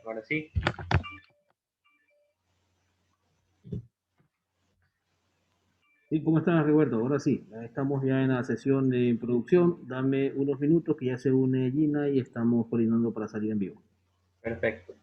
Ahora sí. Sí, ¿cómo estás, Roberto? Ahora sí, ya estamos ya en la sesión de producción. Dame unos minutos que ya se une Gina y estamos coordinando para salir en vivo. Perfecto.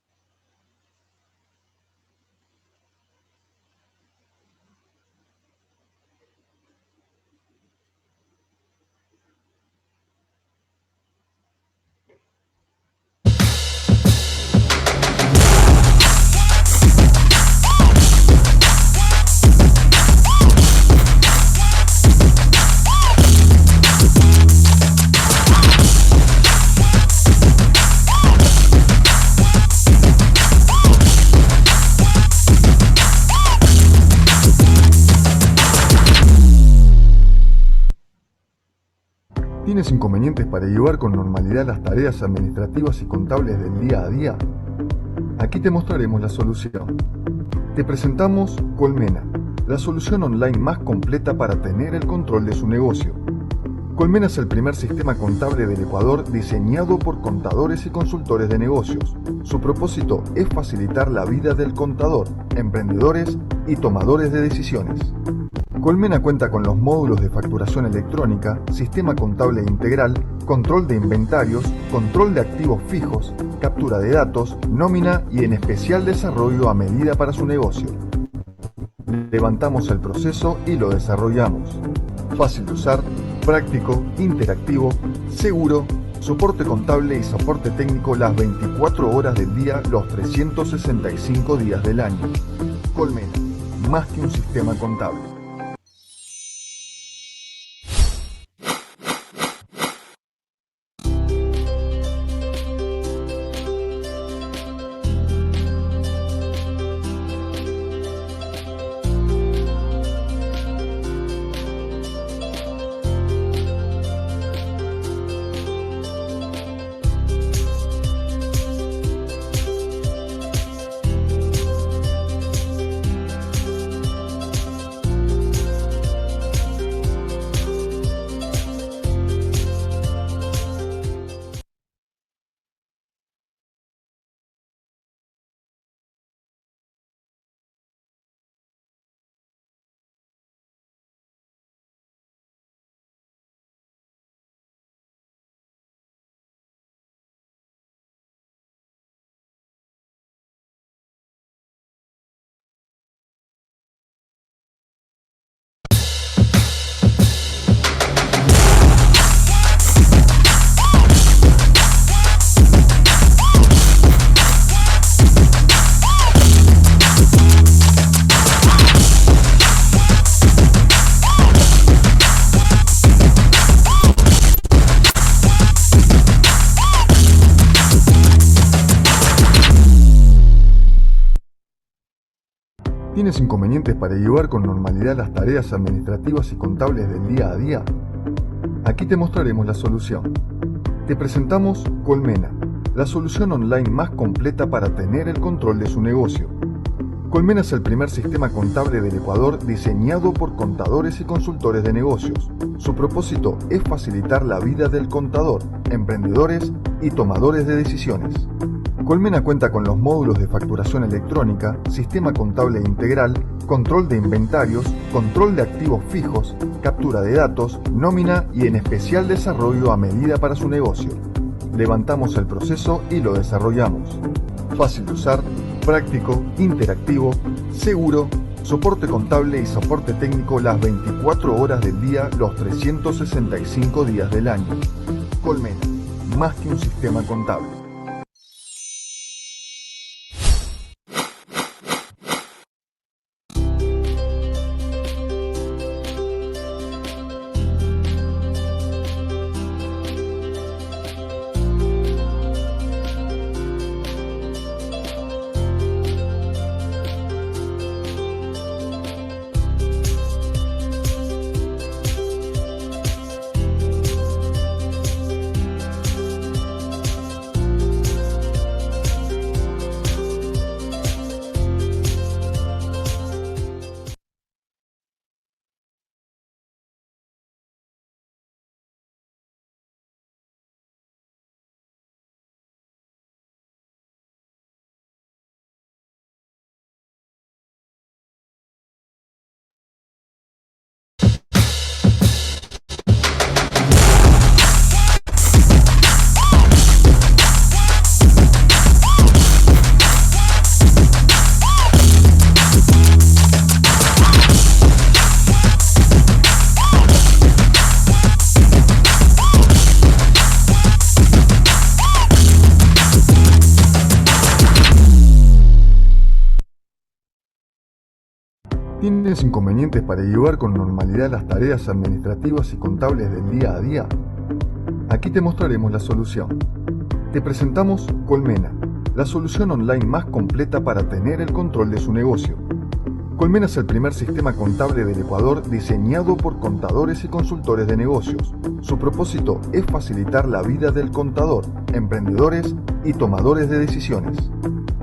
¿Tienes inconvenientes para llevar con normalidad las tareas administrativas y contables del día a día? Aquí te mostraremos la solución. Te presentamos Colmena, la solución online más completa para tener el control de su negocio. Colmena es el primer sistema contable del Ecuador diseñado por contadores y consultores de negocios. Su propósito es facilitar la vida del contador, emprendedores y tomadores de decisiones. Colmena cuenta con los módulos de facturación electrónica, sistema contable integral, control de inventarios, control de activos fijos, captura de datos, nómina y en especial desarrollo a medida para su negocio. Levantamos el proceso y lo desarrollamos. Fácil de usar, práctico, interactivo, seguro, soporte contable y soporte técnico las 24 horas del día, los 365 días del año. Colmena, más que un sistema contable. ¿Tienes inconvenientes para llevar con normalidad las tareas administrativas y contables del día a día? Aquí te mostraremos la solución. Te presentamos Colmena, la solución online más completa para tener el control de su negocio. Colmena es el primer sistema contable del Ecuador diseñado por contadores y consultores de negocios. Su propósito es facilitar la vida del contador, emprendedores y tomadores de decisiones. Colmena cuenta con los módulos de facturación electrónica, sistema contable integral, control de inventarios, control de activos fijos, captura de datos, nómina y en especial desarrollo a medida para su negocio. Levantamos el proceso y lo desarrollamos. Fácil de usar, práctico, interactivo, seguro, soporte contable y soporte técnico las 24 horas del día, los 365 días del año. Colmena, más que un sistema contable. ¿Tienes inconvenientes para llevar con normalidad las tareas administrativas y contables del día a día? Aquí te mostraremos la solución. Te presentamos Colmena, la solución online más completa para tener el control de su negocio. Colmena es el primer sistema contable del Ecuador diseñado por contadores y consultores de negocios. Su propósito es facilitar la vida del contador, emprendedores y tomadores de decisiones.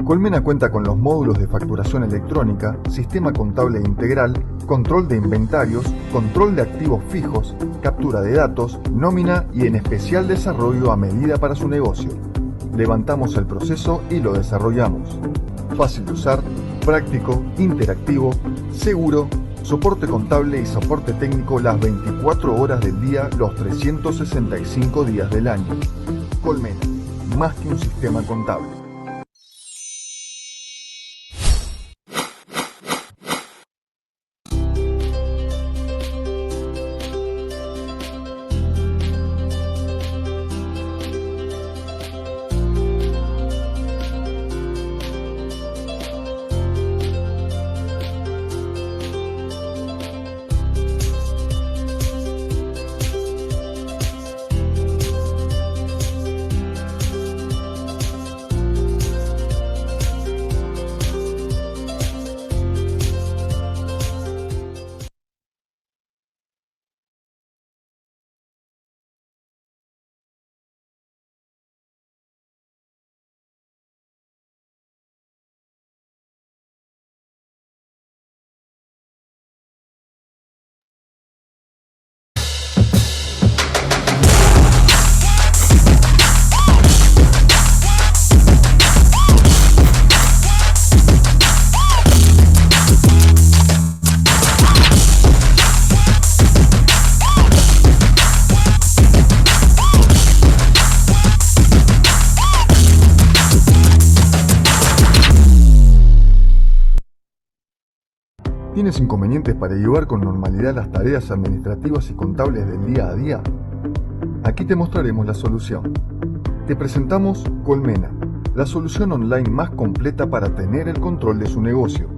Colmena cuenta con los módulos de facturación electrónica, sistema contable integral, control de inventarios, control de activos fijos, captura de datos, nómina y en especial desarrollo a medida para su negocio. Levantamos el proceso y lo desarrollamos. Fácil de usar, práctico, interactivo, seguro, soporte contable y soporte técnico las 24 horas del día, los 365 días del año. Colmena, más que un sistema contable. ¿Tienes inconvenientes para llevar con normalidad las tareas administrativas y contables del día a día? Aquí te mostraremos la solución. Te presentamos Colmena, la solución online más completa para tener el control de su negocio.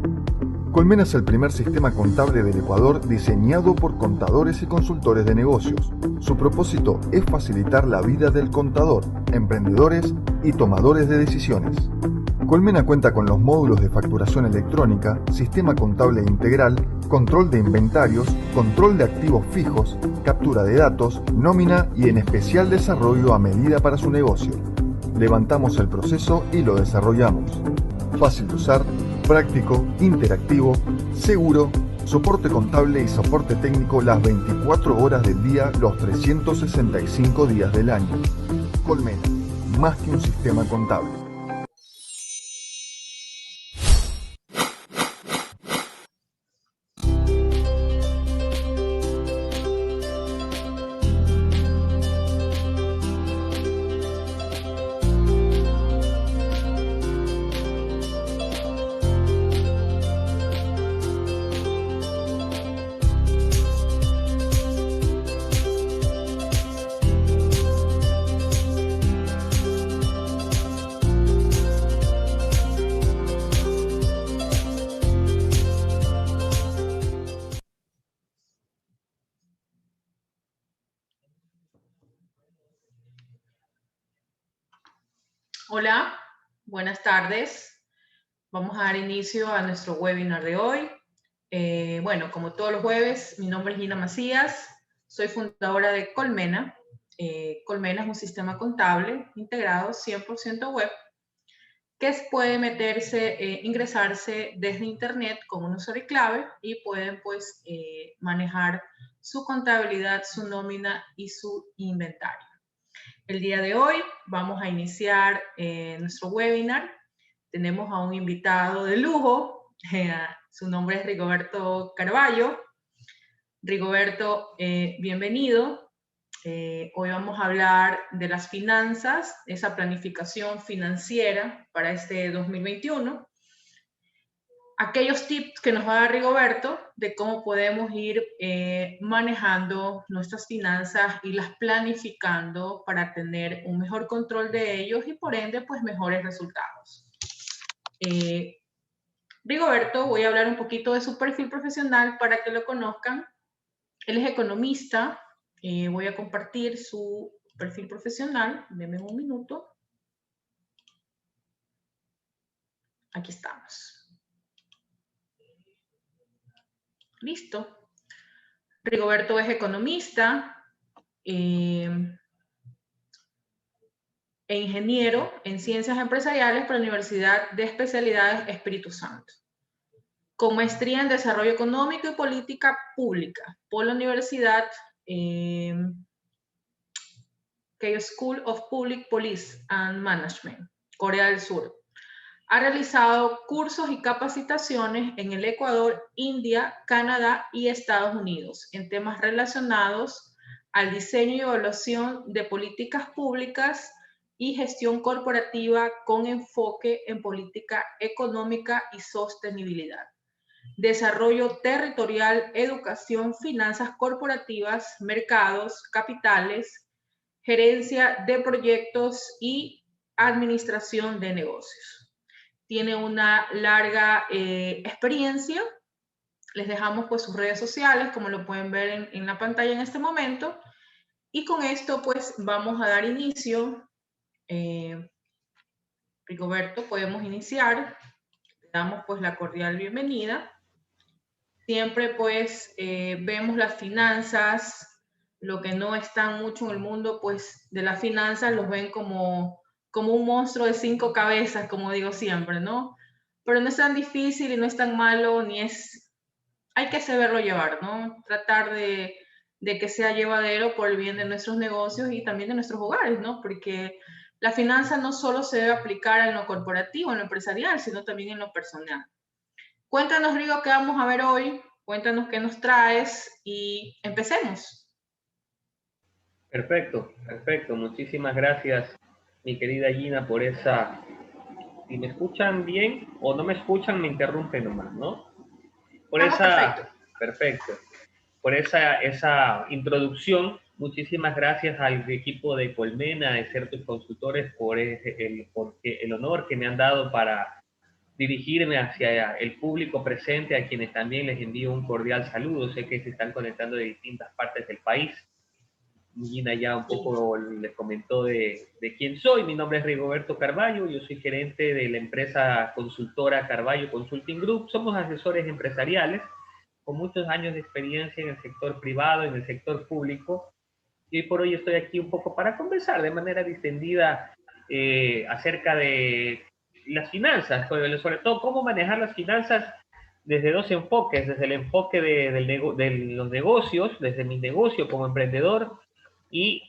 Colmena es el primer sistema contable del Ecuador diseñado por contadores y consultores de negocios. Su propósito es facilitar la vida del contador, emprendedores y tomadores de decisiones. Colmena cuenta con los módulos de facturación electrónica, sistema contable integral, control de inventarios, control de activos fijos, captura de datos, nómina y en especial desarrollo a medida para su negocio. Levantamos el proceso y lo desarrollamos. Fácil de usar, práctico, interactivo, seguro, soporte contable y soporte técnico las 24 horas del día, los 365 días del año. Colmena, más que un sistema contable. Hola, buenas tardes. Vamos a dar inicio a nuestro webinar de hoy. Bueno, como todos los jueves, mi nombre es Gina Macías, soy fundadora de Colmena. Colmena es un sistema contable integrado 100% web que puede ingresarse desde internet con un usuario y clave y pueden pues manejar su contabilidad, su nómina y su inventario. El día de hoy vamos a iniciar nuestro webinar. Tenemos a un invitado de lujo, su nombre es Rigoberto Carballo. Rigoberto, bienvenido. Hoy vamos a hablar de las finanzas, esa planificación financiera para este 2021. Aquellos tips que nos va a dar Rigoberto de cómo podemos ir manejando nuestras finanzas y las planificando para tener un mejor control de ellos y por ende pues mejores resultados. Rigoberto, voy a hablar un poquito de su perfil profesional para que lo conozcan. Él es economista. Voy a compartir su perfil profesional. Denme un minuto. Aquí estamos. Listo. Rigoberto es economista e ingeniero en ciencias empresariales por la Universidad de Especialidades Espíritu Santo, con maestría en desarrollo económico y política pública por la Universidad Keio School of Public Policy and Management, Corea del Sur. Ha realizado cursos y capacitaciones en el Ecuador, India, Canadá y Estados Unidos en temas relacionados al diseño y evaluación de políticas públicas y gestión corporativa con enfoque en política económica y sostenibilidad, desarrollo territorial, educación, finanzas corporativas, mercados, capitales, gerencia de proyectos y administración de negocios. Tiene una larga experiencia. Les dejamos pues sus redes sociales, como lo pueden ver en la pantalla en este momento. Y con esto pues vamos a dar inicio. Rigoberto, podemos iniciar. Le damos pues la cordial bienvenida. Siempre pues vemos las finanzas, lo que no está mucho en el mundo pues de las finanzas los ven como un monstruo de 5 cabezas, como digo siempre, ¿no? Pero no es tan difícil y no es tan malo, ni es... Hay que saberlo llevar, ¿no? Tratar de que sea llevadero por el bien de nuestros negocios y también de nuestros hogares, ¿no? Porque la finanza no solo se debe aplicar en lo corporativo, en lo empresarial, sino también en lo personal. Cuéntanos, Rigo, qué vamos a ver hoy. Cuéntanos qué nos traes y empecemos. Perfecto, perfecto. Muchísimas gracias, mi querida Gina, por esa... Si me escuchan bien o no me escuchan, me interrumpen nomás, ¿no? Por esa... Perfecto. Por esa introducción, muchísimas gracias al equipo de Colmena, de Certus Consultores, por el honor que me han dado para dirigirme hacia el público presente, a quienes también les envío un cordial saludo. Sé que se están conectando de distintas partes del país. Gina ya un poco les comentó de quién soy. Mi nombre es Rigoberto Carballo, yo soy gerente de la empresa consultora Carballo Consulting Group. Somos asesores empresariales con muchos años de experiencia en el sector privado, en el sector público, y hoy por hoy estoy aquí un poco para conversar de manera distendida acerca de las finanzas, sobre todo cómo manejar las finanzas desde dos enfoques, desde el enfoque de los negocios, desde mi negocio como emprendedor, y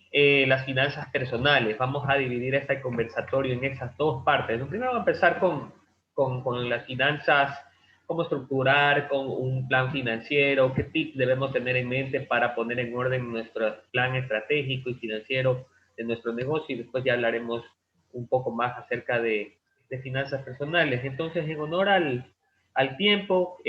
las finanzas personales. Vamos a dividir este conversatorio en esas dos partes. Primero vamos a empezar con las finanzas, cómo estructurar con un plan financiero, qué tips debemos tener en mente para poner en orden nuestro plan estratégico y financiero de nuestro negocio, y después ya hablaremos un poco más acerca de finanzas personales. Entonces, en honor al tiempo,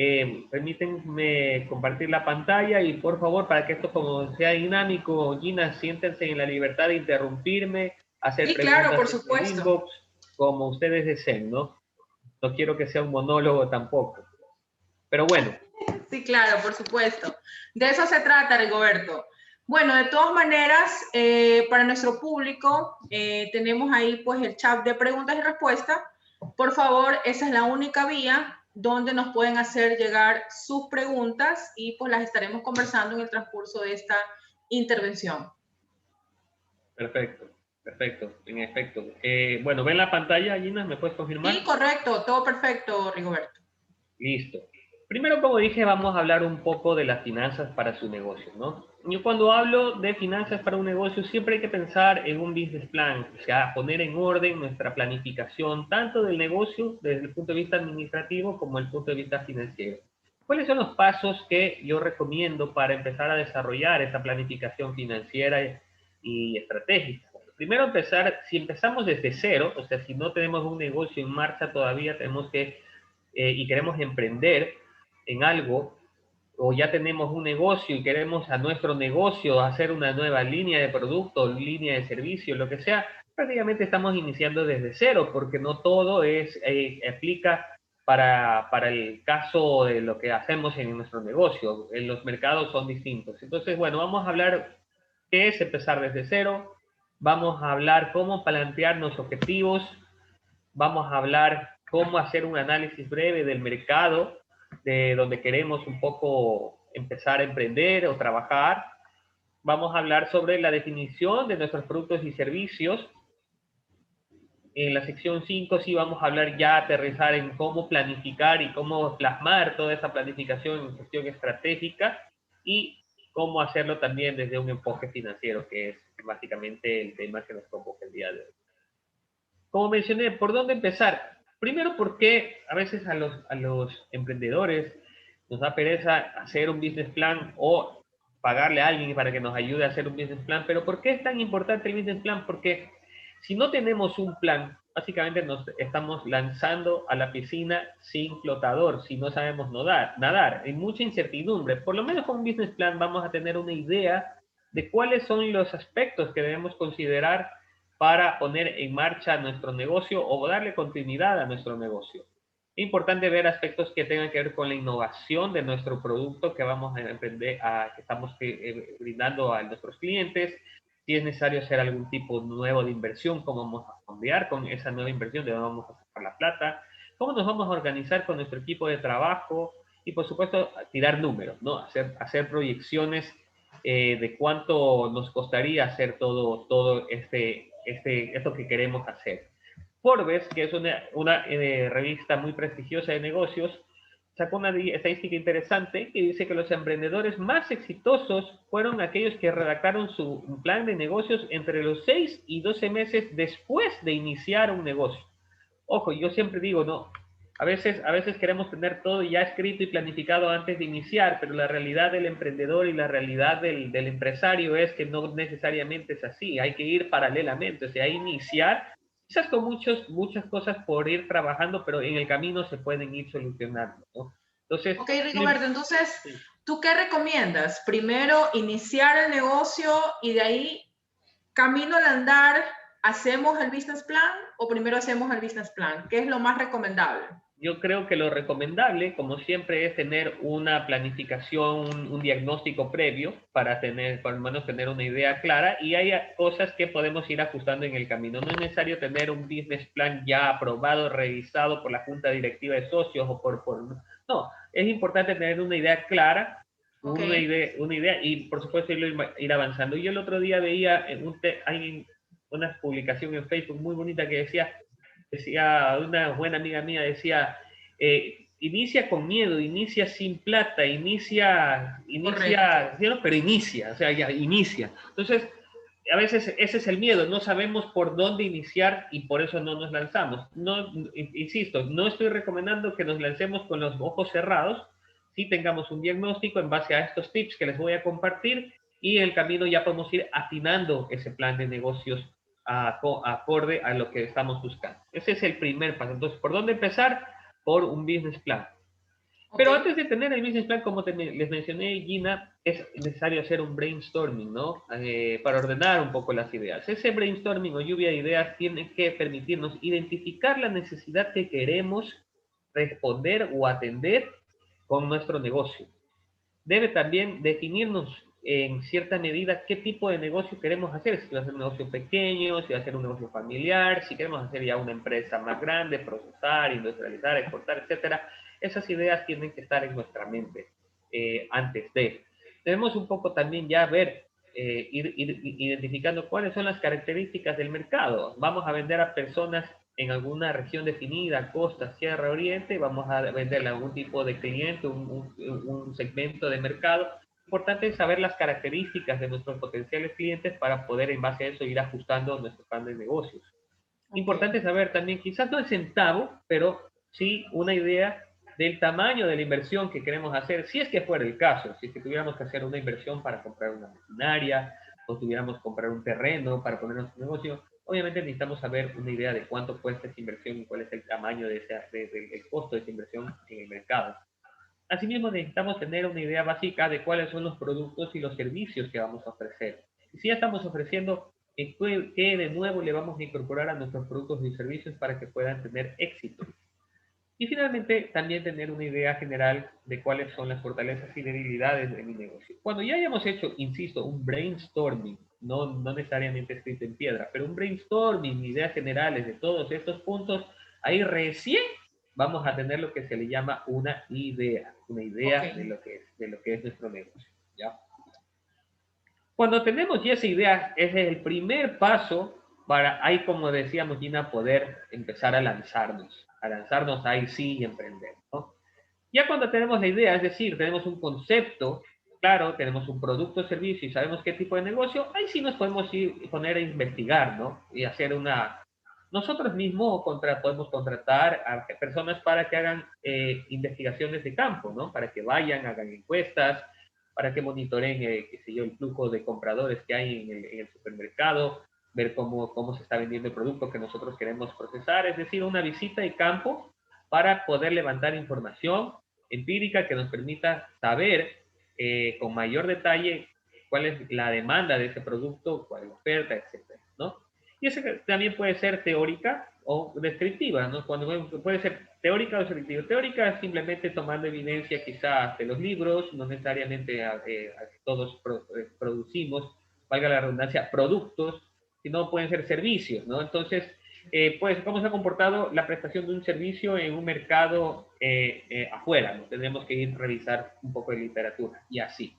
permítanme compartir la pantalla y por favor, para que esto como sea dinámico, Gina, siéntense en la libertad de interrumpirme, hacer preguntas, claro, por supuesto, en el inbox, como ustedes deseen, ¿no? No quiero que sea un monólogo tampoco. Pero bueno. Sí, claro, por supuesto. De eso se trata, Rigoberto. Bueno, de todas maneras, para nuestro público, tenemos ahí pues el chat de preguntas y respuestas. Por favor, esa es la única vía donde nos pueden hacer llegar sus preguntas y pues las estaremos conversando en el transcurso de esta intervención. Perfecto, perfecto, en efecto. Bueno, ¿ven la pantalla, Gina? ¿Me puedes confirmar? Sí, correcto, todo perfecto, Rigoberto. Listo. Primero, como dije, vamos a hablar un poco de las finanzas para su negocio, ¿no? Yo cuando hablo de finanzas para un negocio, siempre hay que pensar en un business plan, o sea, poner en orden nuestra planificación, tanto del negocio desde el punto de vista administrativo como desde el punto de vista financiero. ¿Cuáles son los pasos que yo recomiendo para empezar a desarrollar esa planificación financiera y estratégica? Primero, si empezamos desde cero, o sea, si no tenemos un negocio en marcha todavía, tenemos que, y queremos emprender en algo, o ya tenemos un negocio y queremos a nuestro negocio hacer una nueva línea de producto, línea de servicio, lo que sea, prácticamente estamos iniciando desde cero, porque no todo aplica para el caso de lo que hacemos en nuestro negocio. En los mercados son distintos. Entonces, bueno, vamos a hablar qué es empezar desde cero. Vamos a hablar cómo plantearnos objetivos. Vamos a hablar cómo hacer un análisis breve del mercado, de donde queremos un poco empezar a emprender o trabajar. Vamos a hablar sobre la definición de nuestros productos y servicios. En la sección 5 sí vamos a hablar ya, aterrizar en cómo planificar y cómo plasmar toda esa planificación en gestión estratégica y cómo hacerlo también desde un enfoque financiero, que es básicamente el tema que nos convoca el día de hoy. Como mencioné, ¿por dónde empezar? Primero, porque a veces a los emprendedores nos da pereza hacer un business plan o pagarle a alguien para que nos ayude a hacer un business plan. Pero ¿por qué es tan importante el business plan? Porque si no tenemos un plan, básicamente nos estamos lanzando a la piscina sin flotador, si no sabemos nadar, hay mucha incertidumbre. Por lo menos con un business plan vamos a tener una idea de cuáles son los aspectos que debemos considerar para poner en marcha nuestro negocio o darle continuidad a nuestro negocio. Es importante ver aspectos que tengan que ver con la innovación de nuestro producto que vamos a emprender, que estamos brindando a nuestros clientes. Si es necesario hacer algún tipo nuevo de inversión, cómo vamos a fondear con esa nueva inversión, de dónde vamos a sacar la plata, cómo nos vamos a organizar con nuestro equipo de trabajo y, por supuesto, tirar números, ¿no? Hacer proyecciones de cuánto nos costaría hacer todo esto que queremos hacer. Forbes, que es una revista muy prestigiosa de negocios, sacó una estadística interesante que dice que los emprendedores más exitosos fueron aquellos que redactaron su plan de negocios entre los 6 y 12 meses después de iniciar un negocio. Ojo, yo siempre digo, no, a veces queremos tener todo ya escrito y planificado antes de iniciar, pero la realidad del emprendedor y la realidad del empresario es que no necesariamente es así, hay que ir paralelamente, o sea, iniciar quizás con muchas cosas por ir trabajando, pero en el camino se pueden ir solucionando, ¿no? Entonces, ok, Rigoberto, entonces, ¿tú qué recomiendas? Primero, iniciar el negocio y de ahí, camino al andar, ¿hacemos el business plan o primero hacemos el business plan? ¿Qué es lo más recomendable? Yo creo que lo recomendable, como siempre, es tener una planificación, un diagnóstico previo para por lo menos tener una idea clara, y hay cosas que podemos ir ajustando en el camino. No es necesario tener un business plan ya aprobado, revisado por la junta directiva de socios o no, es importante tener una idea clara, okay, una idea y por supuesto ir avanzando. Yo el otro día veía hay una publicación en Facebook muy bonita que decía una buena amiga mía, decía, inicia con miedo, inicia sin plata, inicia, ¿sí? Pero inicia, o sea, ya inicia. Entonces, a veces ese es el miedo, no sabemos por dónde iniciar y por eso no nos lanzamos. No, insisto, no estoy recomendando que nos lancemos con los ojos cerrados, si tengamos un diagnóstico en base a estos tips que les voy a compartir, y en el camino ya podemos ir afinando ese plan de negocios acorde a lo que estamos buscando. Ese es el primer paso. Entonces, ¿por dónde empezar? Por un business plan. Okay. Pero antes de tener el business plan, como les mencioné, Gina, es necesario hacer un brainstorming, ¿no? Para ordenar un poco las ideas. Ese brainstorming o lluvia de ideas tiene que permitirnos identificar la necesidad que queremos responder o atender con nuestro negocio. Debe también definirnos en cierta medida qué tipo de negocio queremos hacer, si va a ser un negocio pequeño, si va a ser un negocio familiar, si queremos hacer ya una empresa más grande, procesar, industrializar, exportar, etcétera. Esas ideas tienen que estar en nuestra mente antes de. Debemos un poco también ya ver, ir identificando cuáles son las características del mercado. Vamos a vender a personas en alguna región definida, costa, sierra, oriente, vamos a venderle a algún tipo de cliente, un segmento de mercado. Importante es saber las características de nuestros potenciales clientes para poder en base a eso ir ajustando nuestro plan de negocios. Okay. Importante saber también, quizás no el centavo, pero sí una idea del tamaño de la inversión que queremos hacer, si es que fuera el caso, si es que tuviéramos que hacer una inversión para comprar una maquinaria o tuviéramos que comprar un terreno para poner nuestro negocio. Obviamente necesitamos saber una idea de cuánto cuesta esa inversión y cuál es el tamaño del costo de esa inversión en el mercado. Asimismo, necesitamos tener una idea básica de cuáles son los productos y los servicios que vamos a ofrecer. Y si ya estamos ofreciendo, ¿qué de nuevo le vamos a incorporar a nuestros productos y servicios para que puedan tener éxito? Y finalmente, también tener una idea general de cuáles son las fortalezas y debilidades de mi negocio. Cuando ya hayamos hecho, insisto, un brainstorming, no necesariamente escrito en piedra, pero un brainstorming, ideas generales de todos estos puntos, ahí recién vamos a tener lo que se le llama una idea Ok. de lo que es nuestro negocio, ¿ya? Cuando tenemos ya esa idea, ese es el primer paso para, ahí como decíamos, Gina, poder empezar a lanzarnos ahí sí y emprender, ¿no? Ya cuando tenemos la idea, es decir, tenemos un concepto, claro, tenemos un producto o servicio y sabemos qué tipo de negocio, ahí sí nos podemos ir, poner a investigar, ¿no? Y hacer una... Nosotros mismos podemos contratar a personas para que hagan investigaciones de campo, ¿no? Para que vayan, hagan encuestas, para que monitoreen, qué sé yo, el flujo de compradores que hay en el supermercado, ver cómo se está vendiendo el producto que nosotros queremos procesar, es decir, una visita de campo para poder levantar información empírica que nos permita saber con mayor detalle cuál es la demanda de ese producto, cuál es la oferta, etcétera, ¿no? Y eso también puede ser teórica o descriptiva, ¿no? Cuando puede ser teórica o descriptiva. Teórica simplemente tomando evidencia quizás de los libros, no necesariamente todos producimos, valga la redundancia, productos, sino pueden ser servicios, ¿no? Entonces, pues, ¿cómo se ha comportado la prestación de un servicio en un mercado afuera? ¿No? Tendremos que ir a revisar un poco de literatura y así.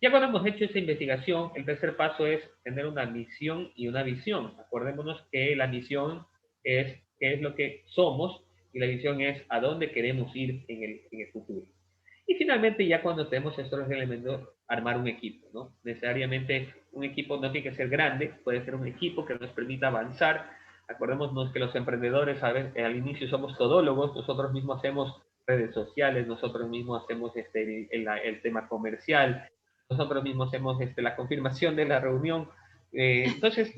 Ya cuando hemos hecho esa investigación, el tercer paso es tener una misión y una visión. Acordémonos que la misión es qué es lo que somos y la visión es a dónde queremos ir en el futuro. Y finalmente, ya cuando tenemos estos elementos, armar un equipo, ¿no? Necesariamente un equipo no tiene que ser grande, puede ser un equipo que nos permita avanzar. Acordémonos que los emprendedores, ¿sabes? Al inicio somos todólogos, nosotros mismos hacemos redes sociales, nosotros mismos hacemos el tema comercial, nosotros mismos hacemos la confirmación de la reunión. Entonces,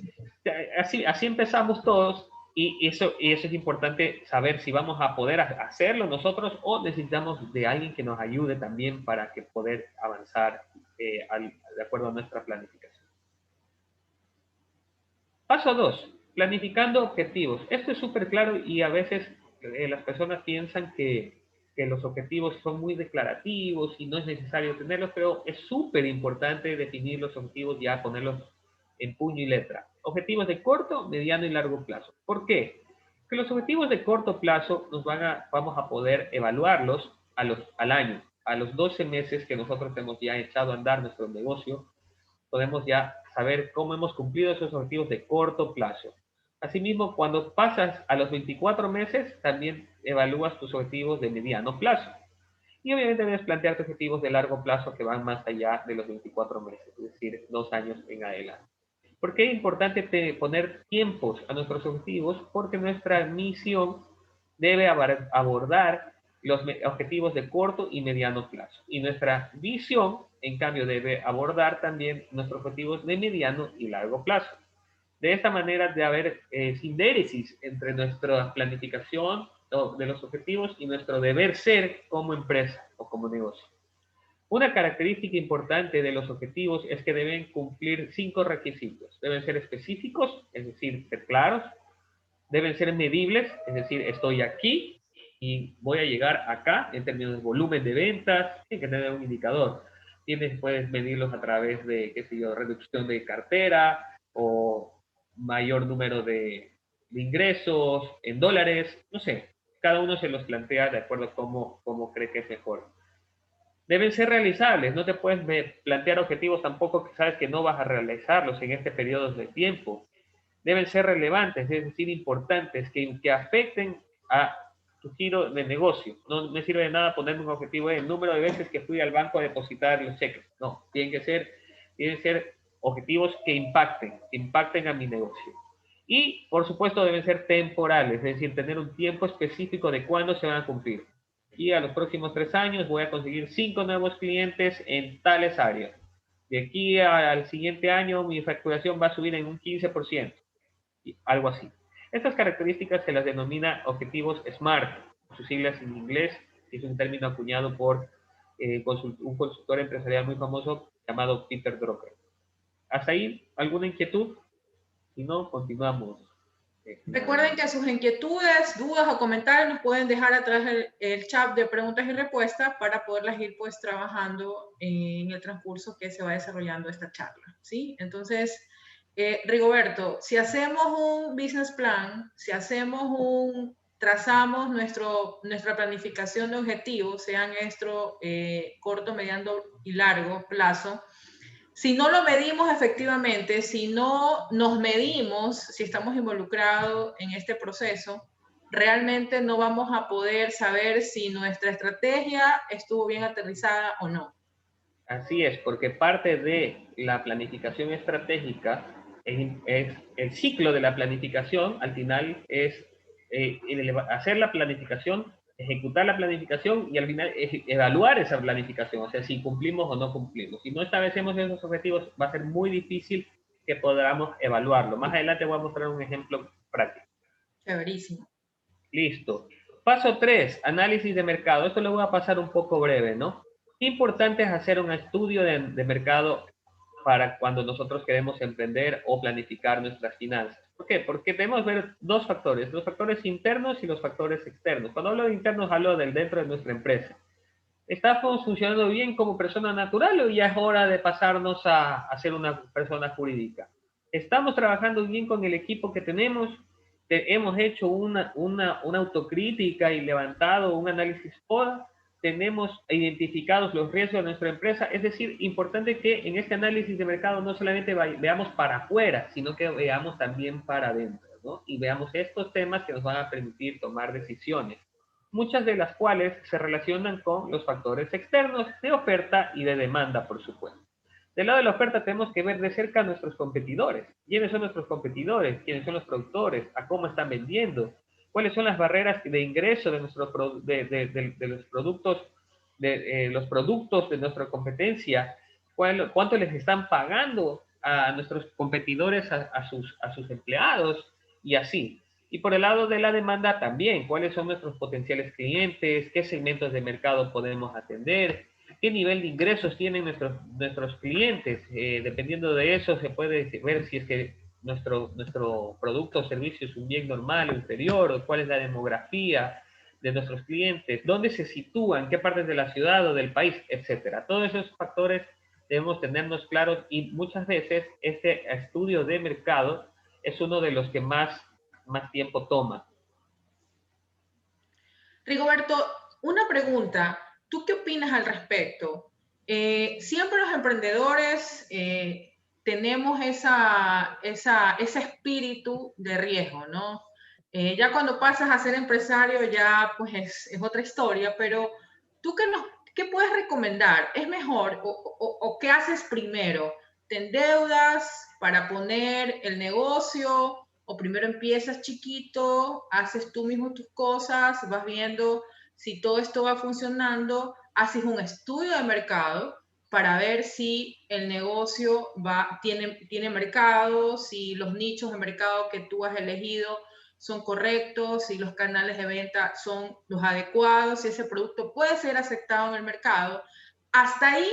así empezamos todos y eso es importante saber si vamos a poder hacerlo nosotros o necesitamos de alguien que nos ayude también para que poder avanzar de acuerdo a nuestra planificación. Paso 2, planificando objetivos. Esto es súper claro y a veces las personas piensan que los objetivos son muy declarativos y no es necesario tenerlos, pero es súper importante definir los objetivos, ya ponerlos en puño y letra. Objetivos de corto, mediano y largo plazo. ¿Por qué? Porque los objetivos de corto plazo vamos a poder evaluarlos al año, a los 12 meses que nosotros hemos ya echado a andar nuestro negocio, podemos ya saber cómo hemos cumplido esos objetivos de corto plazo. Asimismo, cuando pasas a los 24 meses, también evalúas tus objetivos de mediano plazo. Y obviamente debes plantearte objetivos de largo plazo que van más allá de los 24 meses, es decir, 2 años en adelante. ¿Por qué es importante poner tiempos a nuestros objetivos? Porque nuestra misión debe abordar los objetivos de corto y mediano plazo. Y nuestra visión, en cambio, debe abordar también nuestros objetivos de mediano y largo plazo. De esta manera de haber sinéresis entre nuestra planificación de los objetivos y nuestro deber ser como empresa o como negocio. Una característica importante de los objetivos es que deben cumplir 5 requisitos. Deben ser específicos, es decir, ser claros. Deben ser medibles, es decir, estoy aquí y voy a llegar acá en términos de volumen de ventas. Tiene que tener un indicador. Puedes medirlos a través de, qué sé yo, reducción de cartera o mayor número de ingresos en dólares. No sé, cada uno se los plantea de acuerdo a cómo cree que es mejor. Deben ser realizables, no te puedes plantear objetivos tampoco que sabes que no vas a realizarlos en este periodo de tiempo. Deben ser relevantes, es decir, importantes, que afecten a tu giro de negocio. No me sirve de nada ponerme un objetivo en el número de veces que fui al banco a depositar los cheques. No, tienen ser objetivos que impacten a mi negocio. Y, por supuesto, deben ser temporales, es decir, tener un tiempo específico de cuándo se van a cumplir. Y a los próximos 3 años voy a conseguir 5 nuevos clientes en tales áreas. De aquí al siguiente año mi facturación va a subir en un 15%, algo así. Estas características se las denomina objetivos SMART, sus siglas en inglés, que es un término acuñado por un consultor empresarial muy famoso llamado Peter Drucker. ¿Hasta ahí alguna inquietud? Si no, continuamos. Recuerden que sus inquietudes, dudas o comentarios nos pueden dejar a través del chat de preguntas y respuestas para poderlas ir pues trabajando en el transcurso que se va desarrollando esta charla, ¿sí? Entonces, Rigoberto, si hacemos un business plan, si trazamos nuestra planificación de objetivos, sean nuestro corto, mediano y largo plazo, si no lo medimos efectivamente, si no nos medimos, si estamos involucrados en este proceso, realmente no vamos a poder saber si nuestra estrategia estuvo bien aterrizada o no. Así es, porque parte de la planificación estratégica es el ciclo de la planificación, al final es hacer la planificación, ejecutar la planificación y al final evaluar esa planificación, o sea, si cumplimos o no cumplimos. Si no establecemos esos objetivos, va a ser muy difícil que podamos evaluarlo. Más adelante voy a mostrar un ejemplo práctico. Chéverísimo. Listo. Paso 3, análisis de mercado. Esto lo voy a pasar un poco breve, ¿no? Qué importante es hacer un estudio de mercado para cuando nosotros queremos emprender o planificar nuestras finanzas. ¿Por qué? Porque debemos ver dos factores, los factores internos y los factores externos. Cuando hablo de internos, hablo del dentro de nuestra empresa. ¿Estamos funcionando bien como persona natural o ya es hora de pasarnos a ser una persona jurídica? ¿Estamos trabajando bien con el equipo que tenemos? ¿Hemos hecho una autocrítica y levantado un análisis FODA? ¿Tenemos identificados los riesgos de nuestra empresa? Es decir, importante que en este análisis de mercado no solamente veamos para afuera, sino que veamos también para adentro, ¿no? Y veamos estos temas que nos van a permitir tomar decisiones, muchas de las cuales se relacionan con los factores externos de oferta y de demanda, por supuesto. Del lado de la oferta tenemos que ver de cerca a nuestros competidores. ¿Quiénes son nuestros competidores? ¿Quiénes son los productores? ¿A cómo están vendiendo? ¿Cuáles son las barreras de ingreso de, los productos, los productos de nuestra competencia? ¿Cuánto les están pagando a nuestros competidores, a sus empleados? Y así. Y por el lado de la demanda también, ¿cuáles son nuestros potenciales clientes? ¿Qué segmentos de mercado podemos atender? ¿Qué nivel de ingresos tienen nuestros clientes? Dependiendo de eso se puede ver si es que nuestro producto o servicio es un bien normal o inferior, o cuál es la demografía de nuestros clientes, dónde se sitúan, qué partes de la ciudad o del país, etcétera. Todos esos factores debemos tenernos claros y muchas veces este estudio de mercado es uno de los que más tiempo toma. Rigoberto, una pregunta. ¿Tú qué opinas al respecto? Siempre los emprendedores tenemos ese espíritu de riesgo, ¿no? Ya cuando pasas a ser empresario ya pues es otra historia, pero ¿tú qué puedes recomendar? ¿Es mejor o qué haces primero? ¿Te endeudas para poner el negocio? ¿O primero empiezas chiquito, haces tú mismo tus cosas, vas viendo si todo esto va funcionando, haces un estudio de mercado para ver si el negocio tiene mercado, si los nichos de mercado que tú has elegido son correctos, si los canales de venta son los adecuados, si ese producto puede ser aceptado en el mercado? Hasta ahí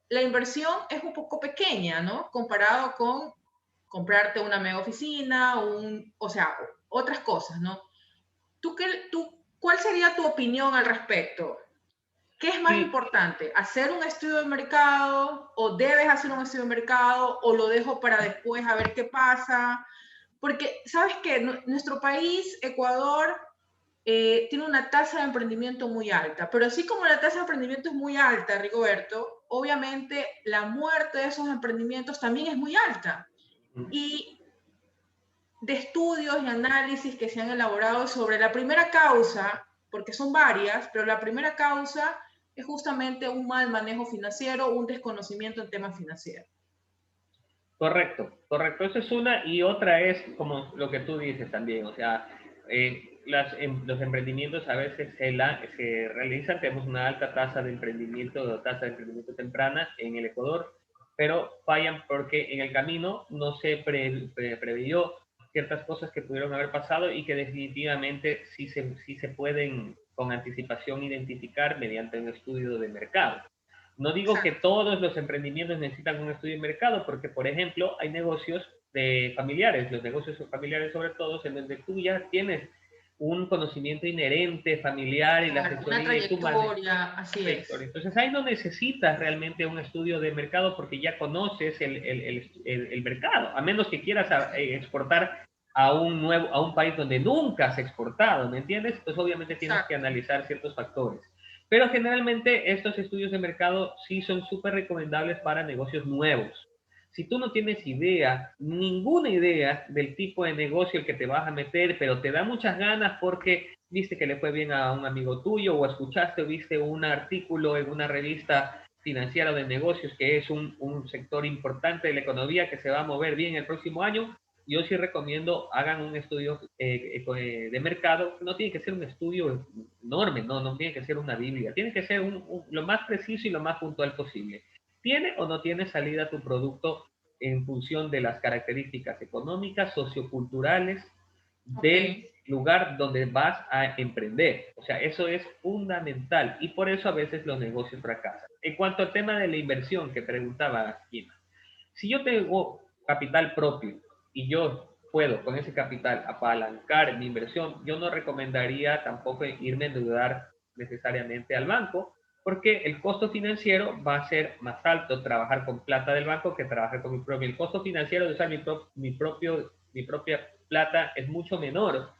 la inversión es un poco pequeña, ¿no? Comparado con comprarte una mega oficina, o sea, otras cosas, ¿no? ¿Cuál sería tu opinión al respecto? ¿Qué es más importante? ¿Hacer un estudio de mercado? ¿O debes hacer un estudio de mercado? ¿O lo dejo para después a ver qué pasa? Porque, ¿sabes qué? Nuestro país, Ecuador, tiene una tasa de emprendimiento muy alta, pero así como la tasa de emprendimiento es muy alta, Rigoberto, obviamente la muerte de esos emprendimientos también es muy alta. Y de estudios y análisis que se han elaborado sobre la primera causa, porque son varias, pero la primera causa es justamente un mal manejo financiero, un desconocimiento en temas financieros. Correcto, correcto. Eso es una, y otra es como lo que tú dices también, o sea, los emprendimientos a veces se realizan, tenemos una alta tasa de emprendimiento temprana en el Ecuador, pero fallan porque en el camino no se preveyó ciertas cosas que pudieron haber pasado y que definitivamente sí se pueden con anticipación identificar mediante un estudio de mercado. No digo que todos los emprendimientos necesitan un estudio de mercado, porque, por ejemplo, hay negocios de familiares, los negocios familiares sobre todo, en donde tú ya tienes un conocimiento inherente, familiar, y la asesoría una trayectoria, así es. Entonces ahí no necesitas realmente un estudio de mercado porque ya conoces el mercado, a menos que quieras exportar a un país donde nunca has exportado, ¿me entiendes? Pues obviamente tienes que analizar ciertos factores. Pero generalmente estos estudios de mercado sí son súper recomendables para negocios nuevos. Si tú no tienes idea, ninguna idea del tipo de negocio el que te vas a meter, pero te da muchas ganas porque viste que le fue bien a un amigo tuyo, o escuchaste o viste un artículo en una revista financiera o de negocios que es un sector importante de la economía que se va a mover bien el próximo año, yo sí recomiendo hagan un estudio de mercado. No tiene que ser un estudio enorme, no tiene que ser una biblia, tiene que ser lo más preciso y lo más puntual posible. ¿Tiene o no tiene salida tu producto en función de las características económicas, socioculturales del lugar donde vas a emprender? O sea, eso es fundamental y por eso a veces los negocios fracasan. En cuanto al tema de la inversión que preguntaba Gina, si yo tengo capital propio y yo puedo con ese capital apalancar mi inversión, yo no recomendaría tampoco irme a endeudar necesariamente al banco, porque el costo financiero va a ser más alto trabajar con plata del banco que trabajar con mi propio. El costo financiero de usar mi propia plata es mucho menor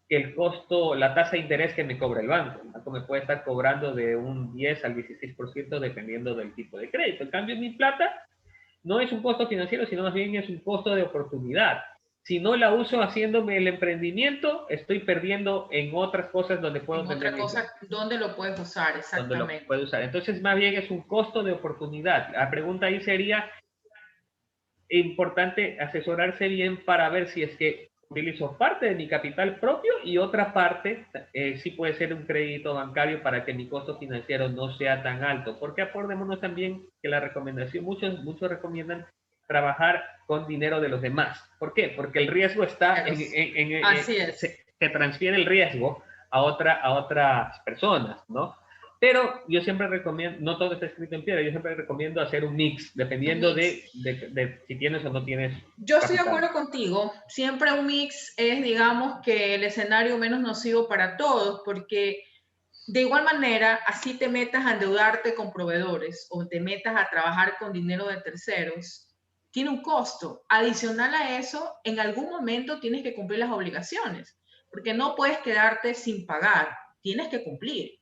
que el costo, la tasa de interés que me cobra el banco. El banco me puede estar cobrando de un 10 al 16% dependiendo del tipo de crédito. En cambio, mi plata no es un costo financiero, sino más bien es un costo de oportunidad. Si no la uso haciéndome el emprendimiento, estoy perdiendo en otras cosas donde puedo tener otra cosa, donde lo puedes usar, exactamente. Donde lo puedo usar. Entonces, más bien es un costo de oportunidad. La pregunta ahí sería, importante asesorarse bien para ver si es que utilizo parte de mi capital propio y otra parte sí puede ser un crédito bancario para que mi costo financiero no sea tan alto. Porque acordémonos también que la recomendación, muchos recomiendan trabajar con dinero de los demás. ¿Por qué? Porque el riesgo está así es. Se transfiere el riesgo a otras personas, ¿no? Pero yo siempre recomiendo, no todo está escrito en piedra, yo siempre recomiendo hacer un mix, dependiendo de si tienes o no tienes. Yo estoy de acuerdo contigo. Siempre un mix es, digamos, que el escenario menos nocivo para todos, porque de igual manera, así te metas a endeudarte con proveedores o te metas a trabajar con dinero de terceros, tiene un costo. Adicional a eso, en algún momento tienes que cumplir las obligaciones, porque no puedes quedarte sin pagar, tienes que cumplir.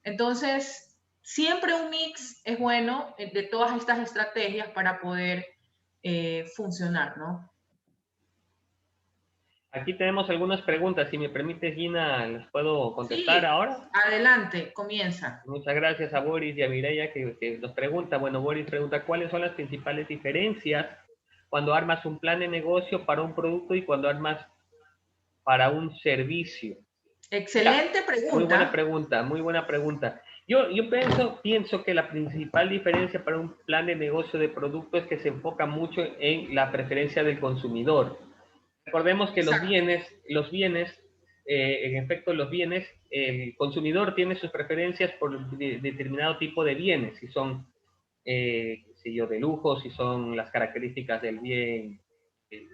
Entonces, siempre un mix es bueno de todas estas estrategias para poder funcionar, ¿no? Aquí tenemos algunas preguntas. Si me permite, Gina, ¿las puedo contestar ahora? Adelante, comienza. Muchas gracias a Boris y a Mireia que nos pregunta. Bueno, Boris pregunta, ¿cuáles son las principales diferencias cuando armas un plan de negocio para un producto y cuando armas para un servicio? Excelente pregunta. Muy buena pregunta, muy buena pregunta. Yo pienso que la principal diferencia para un plan de negocio de producto es que se enfoca mucho en la preferencia del consumidor. Recordemos que los bienes, en efecto, los bienes, el consumidor tiene sus preferencias por determinado tipo de bienes, si son, de lujo, si son las características del bien,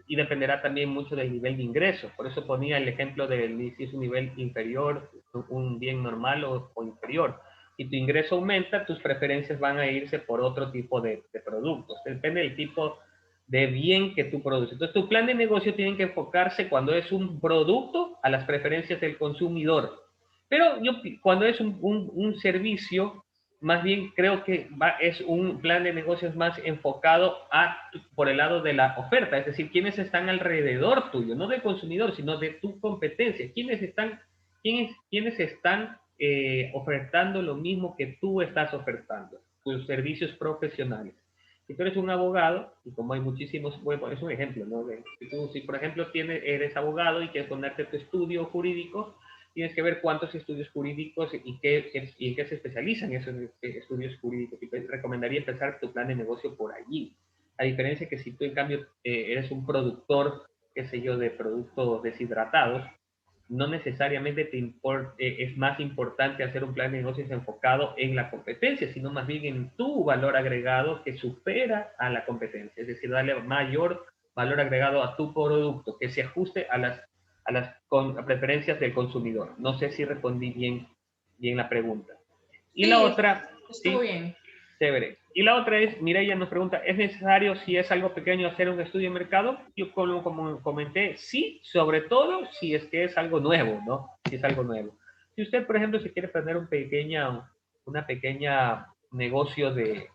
y dependerá también mucho del nivel de ingresos. Por eso ponía el ejemplo de si es un nivel inferior, un bien normal o inferior. Si tu ingreso aumenta, tus preferencias van a irse por otro tipo de productos. Depende del tipo de bien que tú produces. Entonces, tu plan de negocio tiene que enfocarse cuando es un producto a las preferencias del consumidor. Pero cuando es un servicio, más bien creo que es un plan de negocios más enfocado por el lado de la oferta, es decir, quiénes están alrededor tuyo, no del consumidor, sino de tu competencia, quiénes están ofertando lo mismo que tú estás ofertando, tus servicios profesionales. Si tú eres un abogado, y como hay muchísimos, bueno, es un ejemplo, ¿no? Si por ejemplo eres abogado y quieres ponerte tu estudio jurídico, tienes que ver cuántos estudios jurídicos y en qué se especializan esos estudios jurídicos. Y te recomendaría empezar tu plan de negocio por allí. A diferencia que si tú, en cambio, eres un productor, qué sé yo, de productos deshidratados, no necesariamente es más importante hacer un plan de negocios enfocado en la competencia, sino más bien en tu valor agregado que supera a la competencia. Es decir, darle mayor valor agregado a tu producto, que se ajuste a las preferencias del consumidor. No sé si respondí bien la pregunta. Y sí, la otra... estuvo ¿sí? bien. Chévere. Y la otra es, Mireia nos pregunta, ¿es necesario si es algo pequeño hacer un estudio de mercado? Yo como comenté, sí, sobre todo si es que es algo nuevo, ¿no? Si es algo nuevo. Si usted, por ejemplo, se quiere poner una pequeña negocio de,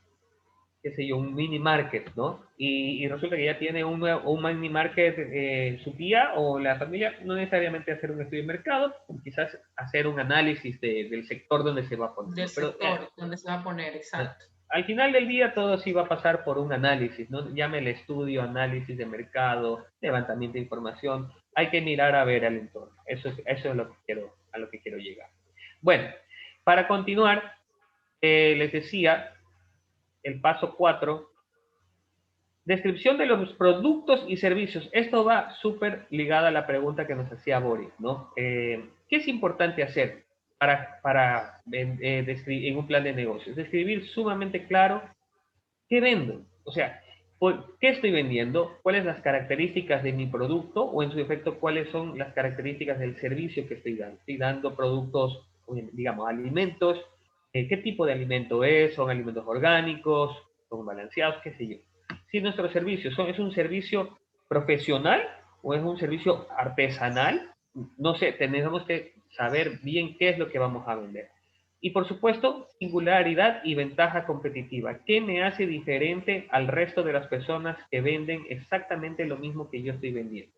qué sé yo, un mini market, ¿no? Y resulta que ya tiene un mini market su tía o la familia, no necesariamente hacer un estudio de mercado, quizás hacer un análisis del sector donde se va a poner. Del Pero, sector donde se va a poner, exacto. al final del día todo sí va a pasar por un análisis, ¿no? Llámele estudio, análisis de mercado, levantamiento de información. Hay que mirar a ver el entorno. Eso es a lo que quiero llegar. Bueno, para continuar, les decía, el paso 4, descripción de los productos y servicios. Esto va súper ligado a la pregunta que nos hacía Boris, ¿no? ¿Qué es importante hacer para en un plan de negocios? Describir sumamente claro qué vendo. O sea, ¿qué estoy vendiendo? ¿Cuáles son las características de mi producto? O en su efecto, ¿cuáles son las características del servicio que estoy dando? Estoy dando productos, digamos, alimentos. ¿Qué tipo de alimento es? ¿Son alimentos orgánicos? ¿Son balanceados? ¿Qué sé yo? Si nuestro servicio es un servicio profesional o es un servicio artesanal, no sé, tenemos que saber bien qué es lo que vamos a vender. Y por supuesto, singularidad y ventaja competitiva. ¿Qué me hace diferente al resto de las personas que venden exactamente lo mismo que yo estoy vendiendo?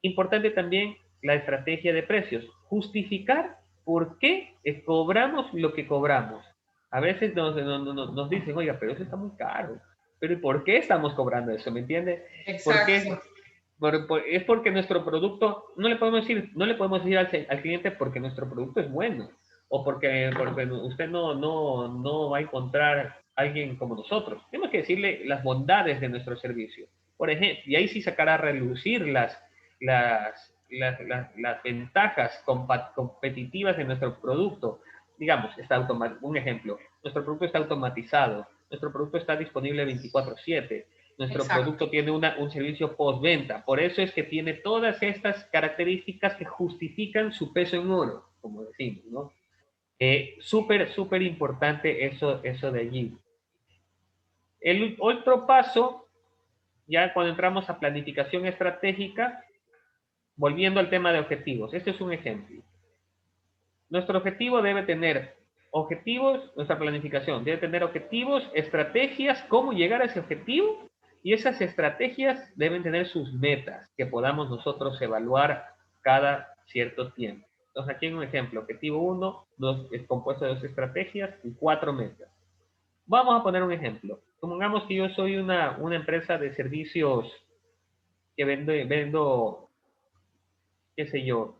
Importante también la estrategia de precios. Justificar por qué cobramos lo que cobramos. A veces nos dicen, oiga, pero eso está muy caro. Pero ¿y por qué estamos cobrando eso? ¿Me entiende? Exacto. Es porque nuestro producto, no le podemos decir al cliente porque nuestro producto es bueno o porque usted no va a encontrar alguien como nosotros. Tenemos que decirle las bondades de nuestro servicio. Por ejemplo, y ahí sí sacar a relucir las ventajas competitivas de nuestro producto. Digamos, un ejemplo, nuestro producto está automatizado, nuestro producto está disponible 24/7, nuestro Exacto. producto tiene un servicio postventa. Por eso es que tiene todas estas características que justifican su peso en oro, como decimos, ¿no? Súper importante eso de allí. El otro paso, ya cuando entramos a planificación estratégica, volviendo al tema de objetivos. Este es un ejemplo. Nuestro objetivo debe tener objetivos, nuestra planificación debe tener objetivos, estrategias, cómo llegar a ese objetivo, y esas estrategias deben tener sus metas que podamos nosotros evaluar cada cierto tiempo. Entonces aquí hay un ejemplo. Objetivo 1 es compuesto de 2 estrategias y 4 metas. Vamos a poner un ejemplo. Supongamos que yo soy una empresa de servicios que vendo, qué sé yo,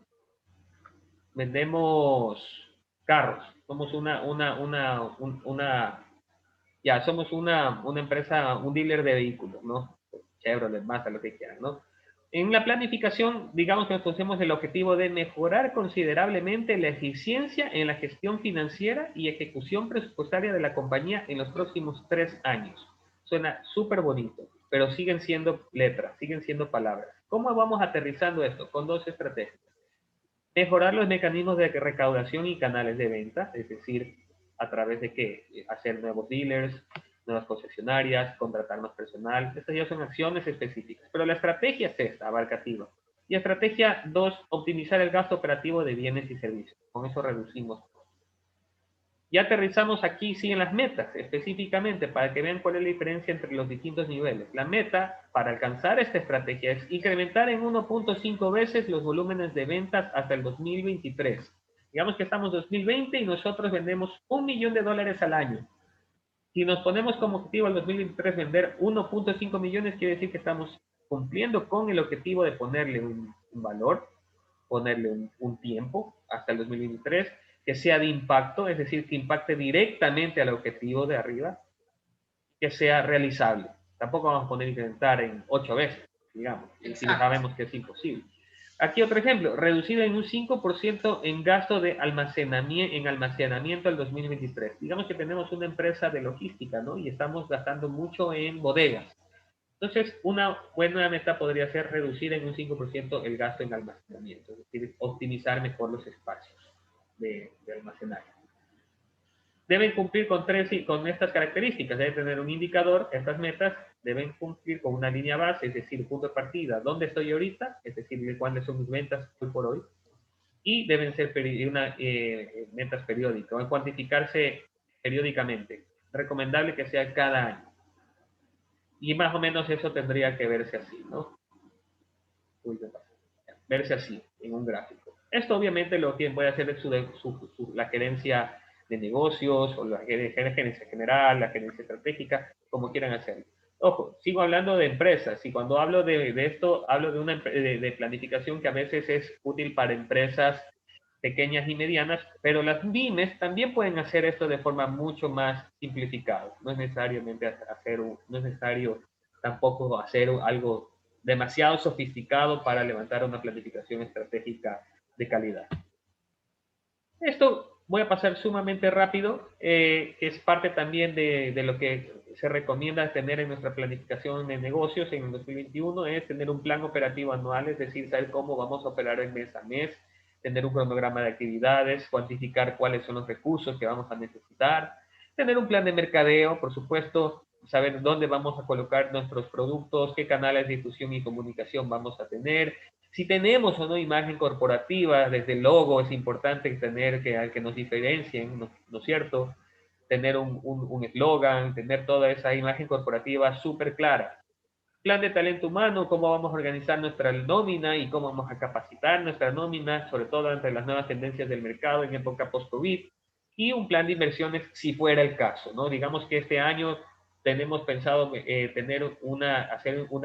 vendemos carros. Somos somos una empresa, un dealer de vehículos, ¿no? Chevrolet, Mazda, lo que quieran, ¿no? En la planificación, digamos que nos pusimos el objetivo de mejorar considerablemente la eficiencia en la gestión financiera y ejecución presupuestaria de la compañía en los próximos 3 años. Suena súper bonito, pero siguen siendo letras, siguen siendo palabras. ¿Cómo vamos aterrizando esto? Con 2 estrategias. Mejorar los mecanismos de recaudación y canales de venta, es decir, a través de qué, hacer nuevos dealers, nuevas concesionarias, contratar más personal. Estas ya son acciones específicas, pero la estrategia es esta, abarcativa. Y estrategia 2, optimizar el gasto operativo de bienes y servicios. Con eso reducimos. Ya aterrizamos aquí, sí, en las metas, específicamente, para que vean cuál es la diferencia entre los distintos niveles. La meta para alcanzar esta estrategia es incrementar en 1.5 veces los volúmenes de ventas hasta el 2023. Digamos que estamos en 2020 y nosotros vendemos $1 millón al año. Si nos ponemos como objetivo al 2023 vender 1.5 millones, quiere decir que estamos cumpliendo con el objetivo de ponerle un valor, ponerle un tiempo hasta el 2023, que sea de impacto, es decir, que impacte directamente al objetivo de arriba, que sea realizable. Tampoco vamos a poner incrementar en 8 veces, digamos, si sabemos que es imposible. Aquí otro ejemplo, reducido en un 5% en gasto de almacenamiento al 2023. Digamos que tenemos una empresa de logística, ¿no? Y estamos gastando mucho en bodegas. Entonces, una buena meta podría ser reducir en un 5% el gasto en almacenamiento, es decir, optimizar mejor los espacios de almacenaje. Deben cumplir con estas características, deben tener un indicador, estas metas deben cumplir con una línea base, es decir, punto de partida, ¿dónde estoy ahorita? Es decir, cuáles son mis ventas hoy por hoy. Y deben ser metas periódicas, o cuantificarse periódicamente. Recomendable que sea cada año. Y más o menos eso tendría que verse así, ¿no? Verse así, en un gráfico. Esto obviamente lo que voy a hacer es la gerencia de negocios, o la gerencia general, la gerencia estratégica, como quieran hacerlo. Ojo, sigo hablando de empresas, y cuando hablo de esto, hablo de planificación que a veces es útil para empresas pequeñas y medianas, pero las pymes también pueden hacer esto de forma mucho más simplificada. No es necesariamente no es necesario tampoco hacer algo demasiado sofisticado para levantar una planificación estratégica de calidad. Esto voy a pasar sumamente rápido, que es parte también de lo que se recomienda tener en nuestra planificación de negocios en el 2021, es tener un plan operativo anual, es decir, saber cómo vamos a operar en mes a mes, tener un cronograma de actividades, cuantificar cuáles son los recursos que vamos a necesitar, tener un plan de mercadeo, por supuesto, saber dónde vamos a colocar nuestros productos, qué canales de difusión y comunicación vamos a tener, si tenemos o no imagen corporativa, desde el logo es importante tener que nos diferencien, ¿no es cierto? Tener un eslogan, tener toda esa imagen corporativa súper clara. Plan de talento humano, cómo vamos a organizar nuestra nómina y cómo vamos a capacitar nuestra nómina, sobre todo ante las nuevas tendencias del mercado en época post-COVID. Y un plan de inversiones si fuera el caso, ¿no? Digamos que este año tenemos pensado hacer un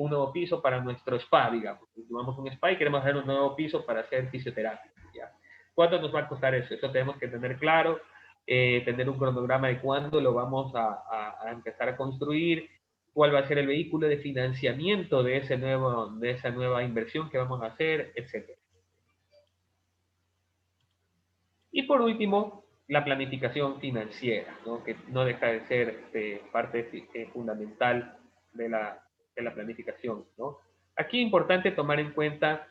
nuevo piso para nuestro spa, digamos. Tomamos un spa y queremos hacer un nuevo piso para hacer fisioterapia. ¿Ya? ¿Cuánto nos va a costar eso? Eso tenemos que tener claro, tener un cronograma de cuándo lo vamos a empezar a construir, cuál va a ser el vehículo de financiamiento de esa nueva inversión que vamos a hacer, etc. Y por último, la planificación financiera, ¿no? Que no deja de ser parte fundamental de la planificación, ¿no? Aquí es importante tomar en cuenta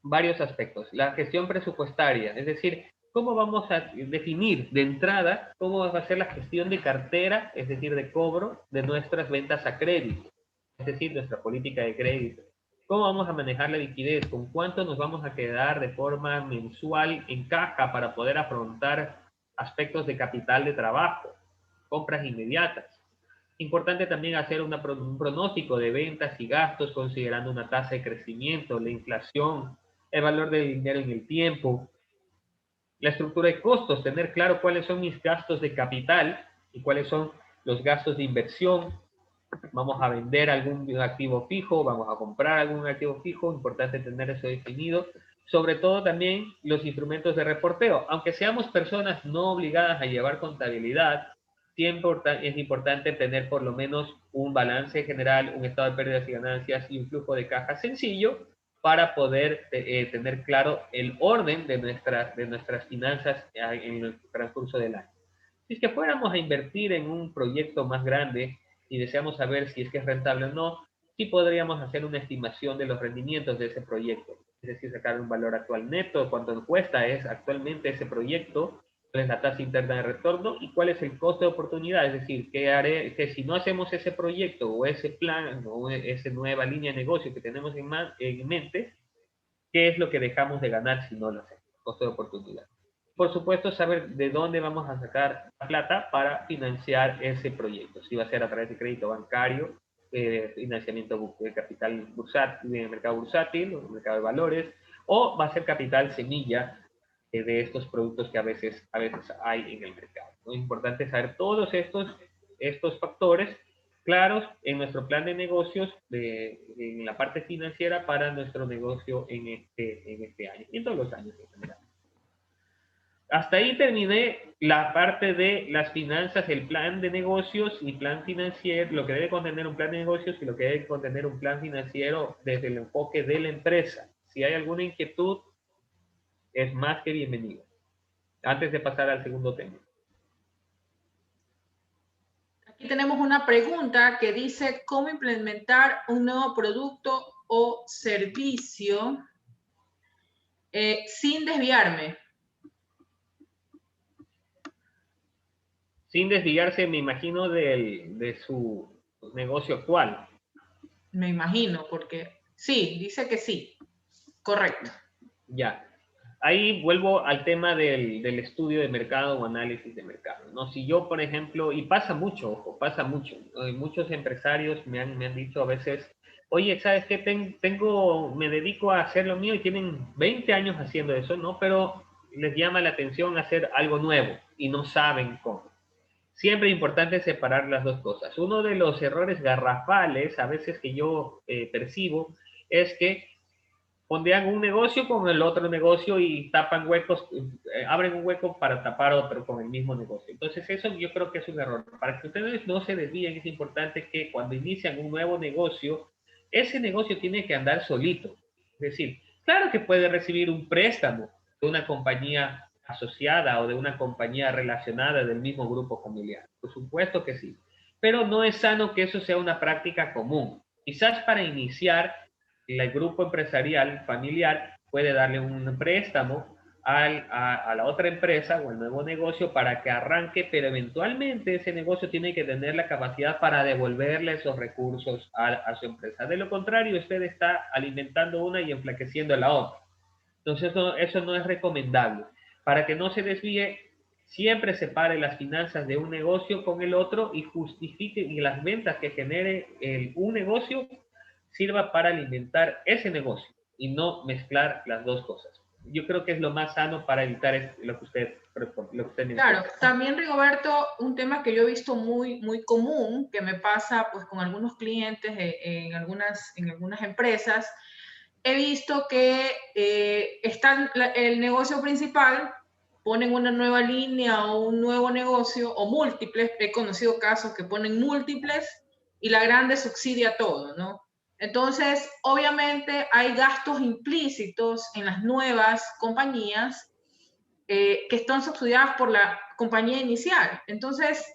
varios aspectos. La gestión presupuestaria, es decir, cómo vamos a definir de entrada cómo va a ser la gestión de cartera, es decir, de cobro de nuestras ventas a crédito, es decir, nuestra política de crédito. ¿Cómo vamos a manejar la liquidez? ¿Con cuánto nos vamos a quedar de forma mensual en caja para poder afrontar aspectos de capital de trabajo, compras inmediatas? Importante también hacer un pronóstico de ventas y gastos considerando una tasa de crecimiento, la inflación, el valor del dinero en el tiempo, la estructura de costos, tener claro cuáles son mis gastos de capital y cuáles son los gastos de inversión. Vamos a vender algún activo fijo, vamos a comprar algún activo fijo, importante tener eso definido. Sobre todo también los instrumentos de reporteo. Aunque seamos personas no obligadas a llevar contabilidad, siempre es importante tener por lo menos un balance general, un estado de pérdidas y ganancias y un flujo de caja sencillo para poder tener claro el orden de nuestras finanzas en el transcurso del año. Si es que fuéramos a invertir en un proyecto más grande y deseamos saber si es que es rentable o no, sí podríamos hacer una estimación de los rendimientos de ese proyecto. Es decir, sacar un valor actual neto, cuánto cuesta actualmente ese proyecto, cuál es la tasa interna de retorno y cuál es el costo de oportunidad. Es decir, que si no hacemos ese proyecto o ese plan o esa nueva línea de negocio que tenemos en mente, ¿qué es lo que dejamos de ganar si no lo hacemos? Costo de oportunidad. Por supuesto, saber de dónde vamos a sacar la plata para financiar ese proyecto. Si va a ser a través de crédito bancario, financiamiento de capital bursátil, de mercado bursátil, o mercado de valores, o va a ser capital semilla de estos productos que a veces hay en el mercado, ¿no? Es importante saber todos estos factores claros en nuestro plan de negocios, en la parte financiera para nuestro negocio en este año y en todos los años en general. Hasta ahí terminé la parte de las finanzas, el plan de negocios y plan financiero, lo que debe contener un plan de negocios y lo que debe contener un plan financiero desde el enfoque de la empresa. Si hay alguna inquietud, es más que bienvenida. Antes de pasar al segundo tema. Aquí tenemos una pregunta que dice, ¿cómo implementar un nuevo producto o servicio sin desviarme? Sin desviarse, me imagino, de su negocio actual. Me imagino, porque sí, dice que sí. Correcto. Ya. Ahí vuelvo al tema del estudio de mercado o análisis de mercado, ¿no? Si yo, por ejemplo, y pasa mucho, ojo, pasa mucho, muchos empresarios me han dicho a veces, oye, ¿sabes qué? Me dedico a hacer lo mío y tienen 20 años haciendo eso, ¿no? Pero les llama la atención hacer algo nuevo y no saben cómo. Siempre es importante separar las dos cosas. Uno de los errores garrafales, a veces que yo percibo, es que fondean un negocio con el otro negocio y tapan huecos, abren un hueco para tapar otro con el mismo negocio. Entonces eso yo creo que es un error. Para que ustedes no se desvíen, es importante que cuando inician un nuevo negocio, ese negocio tiene que andar solito. Es decir, claro que puede recibir un préstamo de una compañía asociada o de una compañía relacionada del mismo grupo familiar. Por supuesto que sí. Pero no es sano que eso sea una práctica común. Quizás para iniciar el grupo empresarial familiar puede darle un préstamo a la otra empresa o al nuevo negocio para que arranque, pero eventualmente ese negocio tiene que tener la capacidad para devolverle esos recursos a su empresa. De lo contrario, usted está alimentando una y enflaqueciendo la otra. Entonces, eso no es recomendable. Para que no se desvíe, siempre separe las finanzas de un negocio con el otro y justifique y las ventas que genere un negocio sirva para alimentar ese negocio y no mezclar las dos cosas. Yo creo que es lo más sano para evitar lo que usted menciona. Claro, también Rigoberto, un tema que yo he visto muy común, que me pasa pues con algunos clientes en algunas empresas, he visto que está el negocio principal, ponen una nueva línea o un nuevo negocio o múltiples, he conocido casos que ponen múltiples y la grande subsidia todo, ¿no? Entonces, obviamente hay gastos implícitos en las nuevas compañías que están subsidiadas por la compañía inicial. Entonces,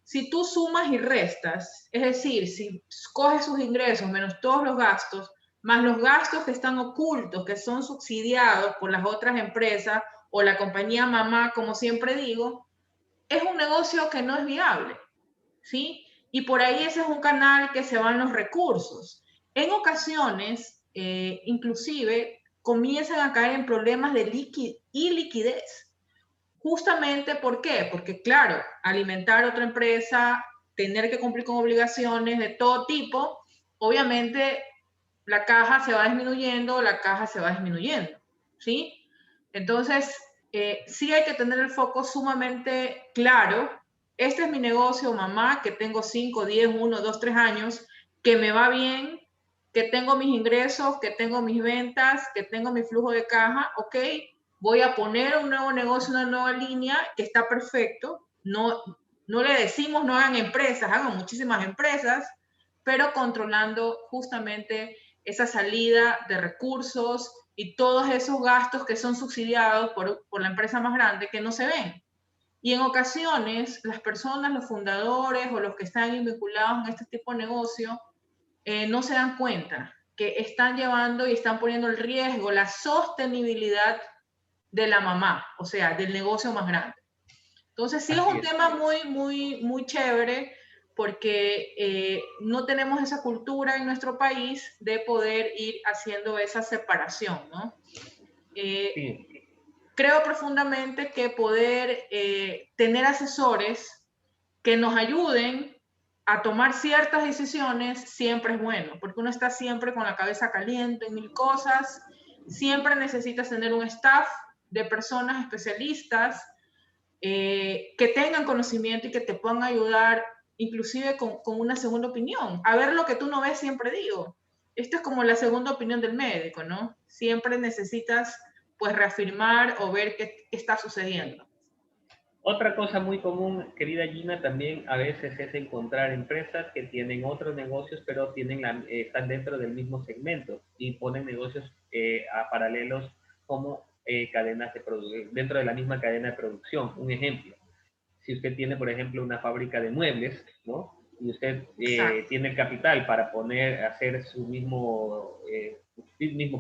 si tú sumas y restas, es decir, si coges sus ingresos menos todos los gastos, más los gastos que están ocultos, que son subsidiados por las otras empresas o la compañía mamá, como siempre digo, es un negocio que no es viable, ¿sí? Y por ahí ese es un canal que se van los recursos. En ocasiones, inclusive, comienzan a caer en problemas de liquidez. Justamente, ¿por qué? Porque, claro, alimentar otra empresa, tener que cumplir con obligaciones de todo tipo, obviamente la caja se va disminuyendo, ¿sí? Entonces, sí hay que tener el foco sumamente claro. Este es mi negocio, mamá, que tengo 5, 10, 1, 2, 3 años, que me va bien, que tengo mis ingresos, que tengo mis ventas, que tengo mi flujo de caja, ok, voy a poner un nuevo negocio, una nueva línea, que está perfecto. No le decimos no hagan empresas, hagan muchísimas empresas, pero controlando justamente esa salida de recursos y todos esos gastos que son subsidiados por la empresa más grande que no se ven. Y en ocasiones las personas, los fundadores o los que están vinculados en este tipo de negocio no se dan cuenta que están llevando y están poniendo en riesgo la sostenibilidad de la mamá, o sea, del negocio más grande. Entonces sí es un tema muy chévere porque no tenemos esa cultura en nuestro país de poder ir haciendo esa separación, ¿no? Sí. Creo profundamente que poder tener asesores que nos ayuden a tomar ciertas decisiones siempre es bueno, porque uno está siempre con la cabeza caliente en mil cosas, siempre necesitas tener un staff de personas especialistas que tengan conocimiento y que te puedan ayudar inclusive con una segunda opinión. A ver lo que tú no ves, siempre digo. Esto es como la segunda opinión del médico, ¿no? Siempre necesitas pues reafirmar o ver qué está sucediendo. Otra cosa muy común, querida Gina, también a veces es encontrar empresas que tienen otros negocios, pero están dentro del mismo segmento y ponen negocios a paralelos como cadenas de dentro de la misma cadena de producción. Un ejemplo, si usted tiene, por ejemplo, una fábrica de muebles, ¿no? Y usted Exacto. tiene el capital para hacer mismo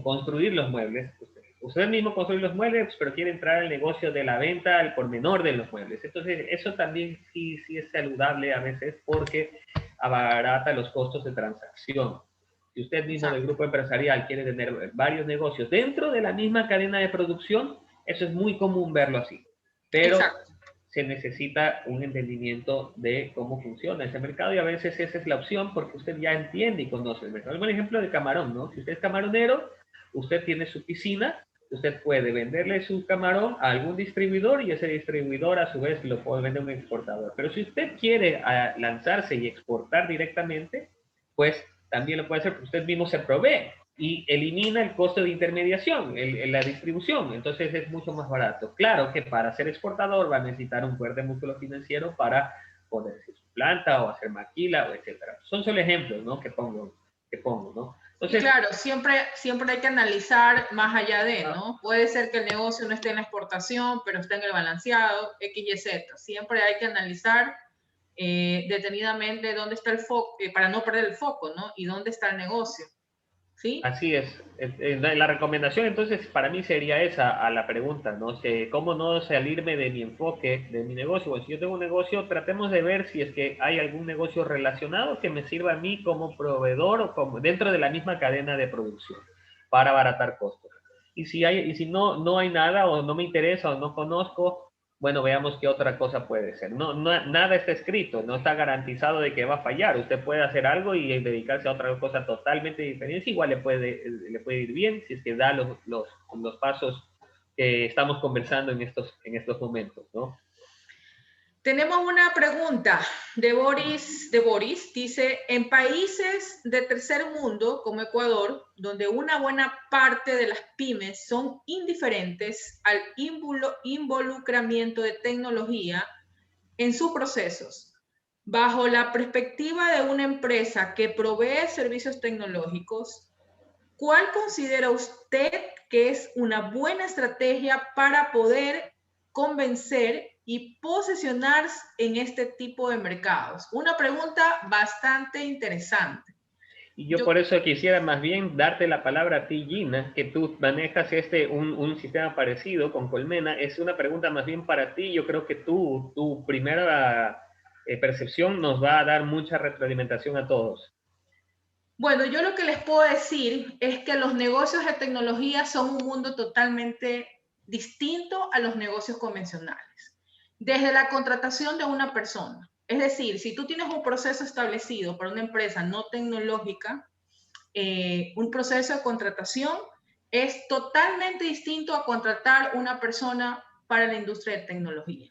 construir los muebles. Usted mismo construir los muebles, pero quiere entrar al negocio de la venta al por menor de los muebles. Entonces, eso también sí es saludable a veces porque abarata los costos de transacción. Si usted mismo del grupo empresarial quiere tener varios negocios dentro de la misma cadena de producción, eso es muy común verlo así. Pero se necesita un entendimiento de cómo funciona ese mercado y a veces esa es la opción porque usted ya entiende y conoce el mercado. Un buen ejemplo de camarón, ¿no? Si usted es camaronero, usted tiene su piscina, usted puede venderle su camarón a algún distribuidor y ese distribuidor a su vez lo puede vender a un exportador. Pero si usted quiere lanzarse y exportar directamente, pues también lo puede hacer porque usted mismo se provee y elimina el costo de intermediación, la distribución, entonces es mucho más barato. Claro que para ser exportador va a necesitar un fuerte músculo financiero para ponerse su planta o hacer maquila, o etcétera. Son solo ejemplos, ¿no? que pongo, ¿no? Y Entonces, claro, siempre hay que analizar más allá de, ¿no? Puede ser que el negocio no esté en la exportación, pero está en el balanceado, X, Y, Z. Siempre hay que analizar detenidamente dónde está el foco, para no perder el foco, ¿no? Y dónde está el negocio, ¿sí? así es. La recomendación entonces para mí sería esa a la pregunta, ¿no? ¿Cómo no salirme de mi enfoque, de mi negocio? Bueno, si yo tengo un negocio, tratemos de ver si es que hay algún negocio relacionado que me sirva a mí como proveedor o como dentro de la misma cadena de producción para abaratar costos. Y si no hay nada o no me interesa o no conozco, bueno, veamos qué otra cosa puede ser. Nada está escrito, no está garantizado de que va a fallar. Usted puede hacer algo y dedicarse a otra cosa totalmente diferente. Igual le puede ir bien si es que da los pasos que estamos conversando en estos momentos, ¿no? Tenemos una pregunta de Boris. Dice, en países de tercer mundo como Ecuador, donde una buena parte de las pymes son indiferentes al involucramiento de tecnología en sus procesos, bajo la perspectiva de una empresa que provee servicios tecnológicos, ¿cuál considera usted que es una buena estrategia para poder convencer y posicionarse en este tipo de mercados? Una pregunta bastante interesante. Y yo por eso quisiera más bien darte la palabra a ti, Gina, que tú manejas un sistema parecido con Colmena. Es una pregunta más bien para ti. Yo creo que tu primera percepción nos va a dar mucha retroalimentación a todos. Bueno, yo lo que les puedo decir es que los negocios de tecnología son un mundo totalmente distinto a los negocios convencionales. Desde la contratación de una persona. Es decir, si tú tienes un proceso establecido para una empresa no tecnológica, un proceso de contratación es totalmente distinto a contratar una persona para la industria de tecnología.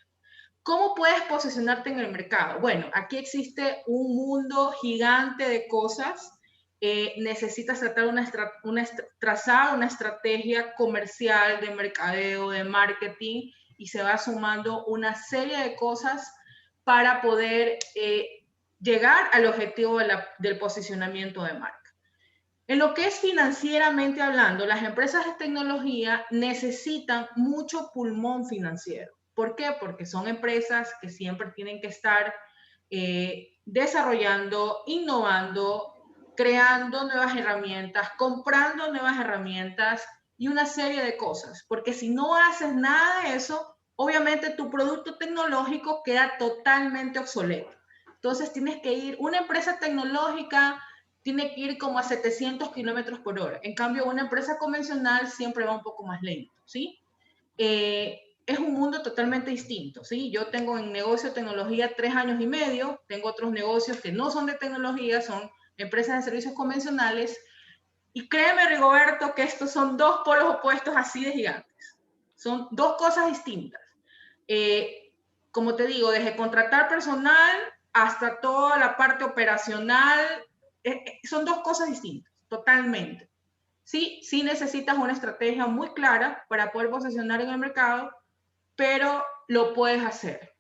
¿Cómo puedes posicionarte en el mercado? Bueno, aquí existe un mundo gigante de cosas. Necesitas trazar una estrategia comercial de mercadeo, de marketing, y se va sumando una serie de cosas para poder llegar al objetivo del posicionamiento de marca. En lo que es financieramente hablando, las empresas de tecnología necesitan mucho pulmón financiero. ¿Por qué? Porque son empresas que siempre tienen que estar desarrollando, innovando, creando nuevas herramientas, comprando nuevas herramientas y una serie de cosas. Porque si no haces nada de eso, obviamente tu producto tecnológico queda totalmente obsoleto. Entonces tienes que ir, una empresa tecnológica tiene que ir como a 700 kilómetros por hora. En cambio, una empresa convencional siempre va un poco más lento, ¿sí? Es un mundo totalmente distinto, ¿sí? Yo tengo en negocio de tecnología 3 años y medio, tengo otros negocios que no son de tecnología, son empresas de servicios convencionales, y créeme, Rigoberto, que estos son dos polos opuestos así de gigantes. Son dos cosas distintas. Como te digo, desde contratar personal hasta toda la parte operacional, son dos cosas distintas, totalmente. Sí, sí necesitas una estrategia muy clara para poder posicionar en el mercado, pero lo puedes hacer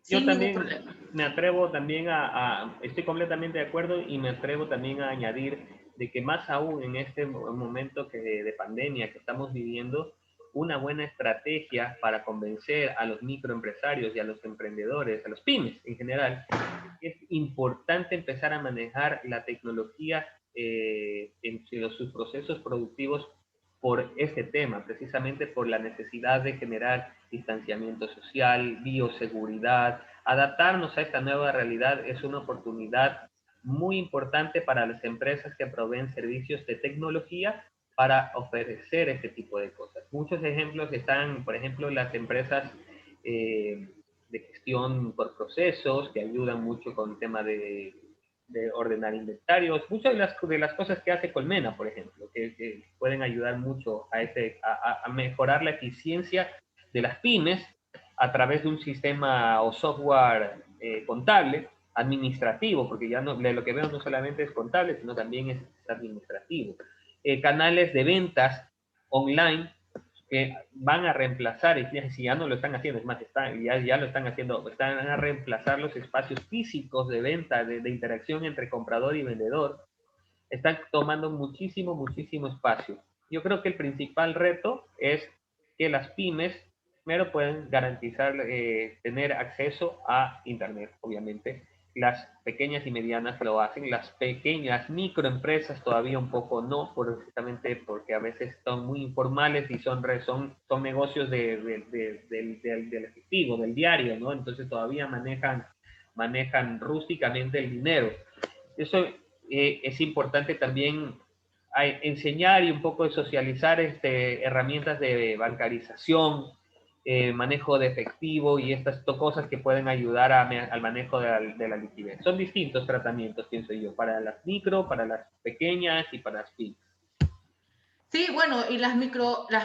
sin ningún problema. Me atrevo también estoy completamente de acuerdo y me atrevo también a añadir de que más aún en este momento de pandemia que estamos viviendo, una buena estrategia para convencer a los microempresarios y a los emprendedores, a los pymes en general, es importante empezar a manejar la tecnología en sus procesos productivos por este tema, precisamente por la necesidad de generar distanciamiento social, bioseguridad. Adaptarnos a esta nueva realidad es una oportunidad muy importante para las empresas que proveen servicios de tecnología para ofrecer este tipo de cosas. Muchos ejemplos están, por ejemplo, las empresas de gestión por procesos, que ayudan mucho con el tema de ordenar inventarios, muchas de las cosas que hace Colmena, por ejemplo, que pueden ayudar mucho a mejorar la eficiencia de las pymes a través de un sistema o software contable, administrativo, porque ya no, lo que veo no solamente es contable, sino también es administrativo. Canales de ventas online que van a reemplazar, y si ya no lo están haciendo, es más, ya lo están haciendo, están a reemplazar los espacios físicos de venta, de interacción entre comprador y vendedor, están tomando muchísimo espacio. Yo creo que el principal reto es que las pymes primero pueden garantizar tener acceso a Internet, obviamente. Las pequeñas y medianas lo hacen, las pequeñas microempresas todavía un poco no, precisamente porque a veces son muy informales y son negocios del efectivo, del diario, ¿no? Entonces todavía manejan rústicamente el dinero. Eso es importante también enseñar y un poco de socializar herramientas de bancarización, manejo de efectivo y estas cosas que pueden ayudar al manejo de la liquidez. Son distintos tratamientos, pienso yo, para las micro, para las pequeñas y para las pymes. Sí, bueno, y las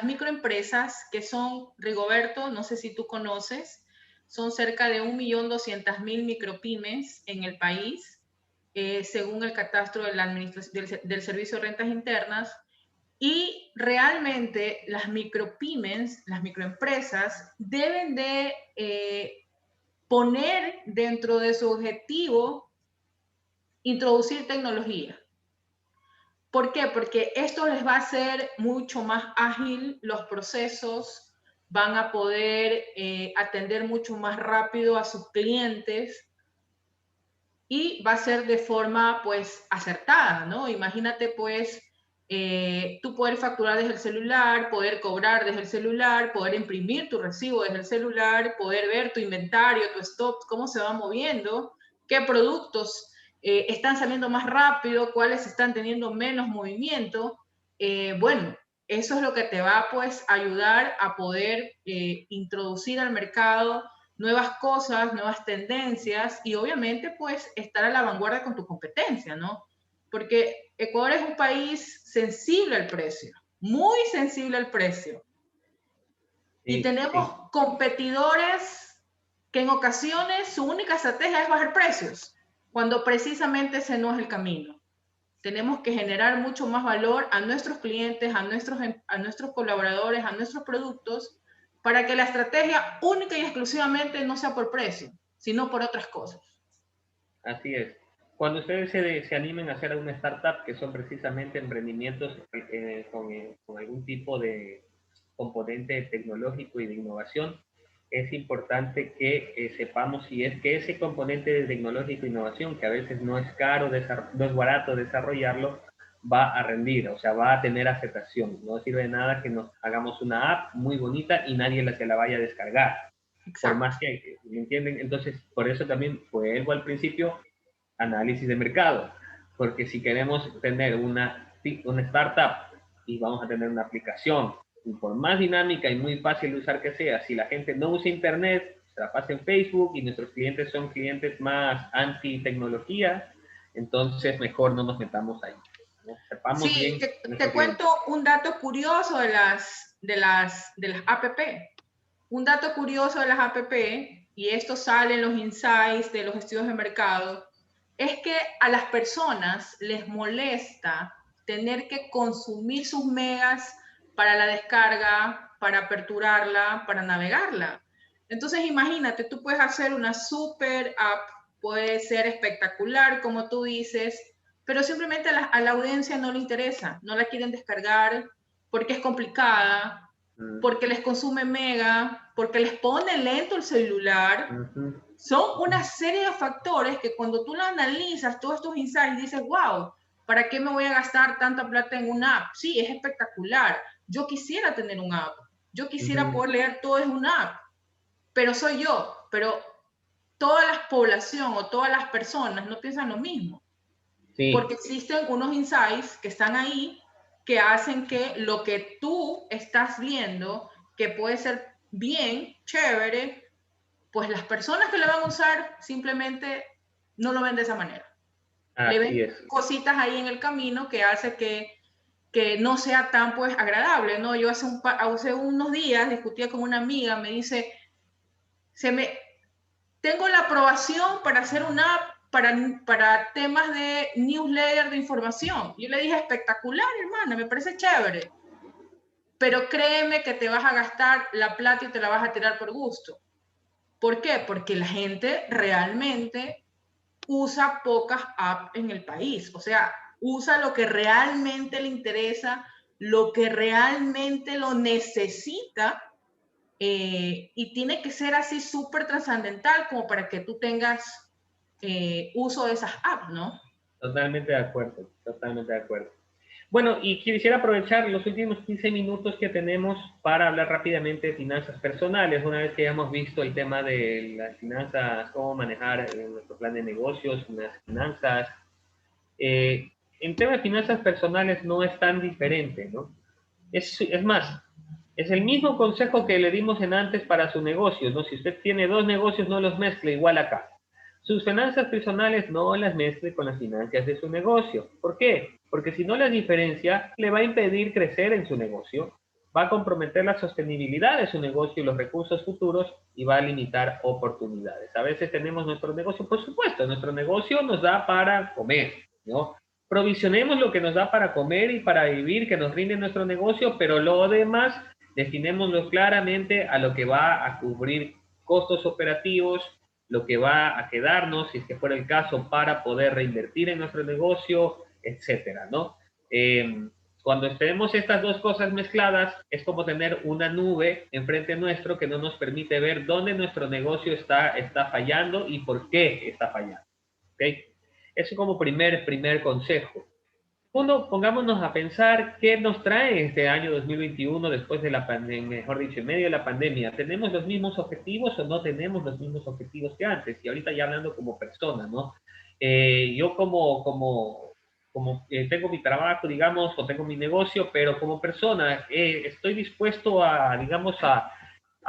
microempresas que son, Rigoberto, no sé si tú conoces, son cerca de 1.200.000 micropymes en el país, según el catastro de la del Servicio de Rentas Internas. Y realmente las micropymes, las microempresas, deben de poner dentro de su objetivo introducir tecnología. ¿Por qué? Porque esto les va a hacer mucho más ágil los procesos, van a poder atender mucho más rápido a sus clientes y va a ser de forma pues acertada, ¿no? Imagínate pues tú poder facturar desde el celular, poder cobrar desde el celular, poder imprimir tu recibo desde el celular, poder ver tu inventario, tu stock, cómo se va moviendo, qué productos están saliendo más rápido, cuáles están teniendo menos movimiento. Bueno, eso es lo que te va pues a ayudar a poder introducir al mercado nuevas cosas, nuevas tendencias y obviamente pues estar a la vanguardia con tu competencia, ¿no? Porque Ecuador es un país sensible al precio, muy sensible al precio. Y tenemos competidores que en ocasiones su única estrategia es bajar precios, cuando precisamente ese no es el camino. Tenemos que generar mucho más valor a nuestros clientes, a nuestros colaboradores, a nuestros productos, para que la estrategia única y exclusivamente no sea por precio, sino por otras cosas. Así es. Cuando ustedes se animen a hacer una startup, que son precisamente emprendimientos con algún tipo de componente tecnológico y de innovación, es importante que sepamos si es que ese componente de tecnológico e innovación, que a veces no es caro, no es barato desarrollarlo, va a rendir, o sea, va a tener aceptación. No sirve de nada que nos hagamos una app muy bonita y nadie se la vaya a descargar. Exacto. Por más que, ¿me entienden? Entonces, por eso también vuelvo al principio, análisis de mercado, porque si queremos tener una startup y vamos a tener una aplicación, y por más dinámica y muy fácil de usar que sea, si la gente no usa internet, se la pasa en Facebook y nuestros clientes son clientes más anti-tecnología, entonces mejor no nos metamos ahí. ¿No? Sepamos sí, bien te cuento un dato curioso de las APP. Un dato curioso de las APP, y esto sale en los insights de los estudios de mercado, es que a las personas les molesta tener que consumir sus megas para la descarga, para aperturarla, para navegarla. Entonces imagínate, tú puedes hacer una super app, puede ser espectacular, como tú dices, pero simplemente a la audiencia no le interesa, no la quieren descargar porque es complicada, porque les consume mega, porque les pone lento el celular. Son una serie de factores que cuando tú lo analizas, todos estos insights, dices, wow, ¿para qué me voy a gastar tanta plata en una app? Sí, es espectacular. Yo quisiera tener un app. Yo quisiera poder leer todo en una app. Pero soy yo. Pero toda la población o todas las personas no piensan lo mismo. Sí. Porque existen unos insights que están ahí que hacen que lo que tú estás viendo, que puede ser bien, chévere, pues las personas que lo van a usar simplemente no lo ven de esa manera. Le ven cositas ahí en el camino que hace que no sea tan pues agradable, ¿no? Yo hace unos días discutía con una amiga, me dice, tengo la aprobación para hacer una app para temas de newsletter de información. Yo le dije, espectacular, hermana, me parece chévere. Pero créeme que te vas a gastar la plata y te la vas a tirar por gusto. ¿Por qué? Porque la gente realmente usa pocas apps en el país. O sea, usa lo que realmente le interesa, lo que realmente lo necesita, y tiene que ser así súper trascendental como para que tú tengas uso de esas apps, ¿no? Totalmente de acuerdo, totalmente de acuerdo. Bueno, y quisiera aprovechar los últimos 15 minutos que tenemos para hablar rápidamente de finanzas personales. Una vez que ya hemos visto el tema de las finanzas, cómo manejar nuestro plan de negocios, las finanzas. En tema de finanzas personales no es tan diferente, ¿no? Es más, es el mismo consejo que le dimos en antes para su negocio, ¿no? Si usted tiene dos negocios, no los mezcle igual acá. Sus finanzas personales no las mezcle con las finanzas de su negocio. ¿Por qué? Porque si no las diferencia, le va a impedir crecer en su negocio, va a comprometer la sostenibilidad de su negocio y los recursos futuros y va a limitar oportunidades. A veces tenemos nuestro negocio, por supuesto, nuestro negocio nos da para comer, ¿no? Provisionemos lo que nos da para comer y para vivir, que nos rinde nuestro negocio, pero lo demás, destinémoslo claramente a lo que va a cubrir costos operativos, lo que va a quedarnos, si es que fuera el caso, para poder reinvertir en nuestro negocio, etcétera, ¿no? Cuando tenemos estas dos cosas mezcladas, es como tener una nube enfrente nuestro que no nos permite ver dónde nuestro negocio está fallando y por qué está fallando, ¿ok? Eso como primer consejo. Segundo, pongámonos a pensar qué nos trae este año 2021 después de la pandemia, mejor dicho, en medio de la pandemia. ¿Tenemos los mismos objetivos o no tenemos los mismos objetivos que antes? Y ahorita ya hablando como persona, ¿no? Yo tengo mi trabajo, digamos, o tengo mi negocio, pero como persona estoy dispuesto a, digamos, a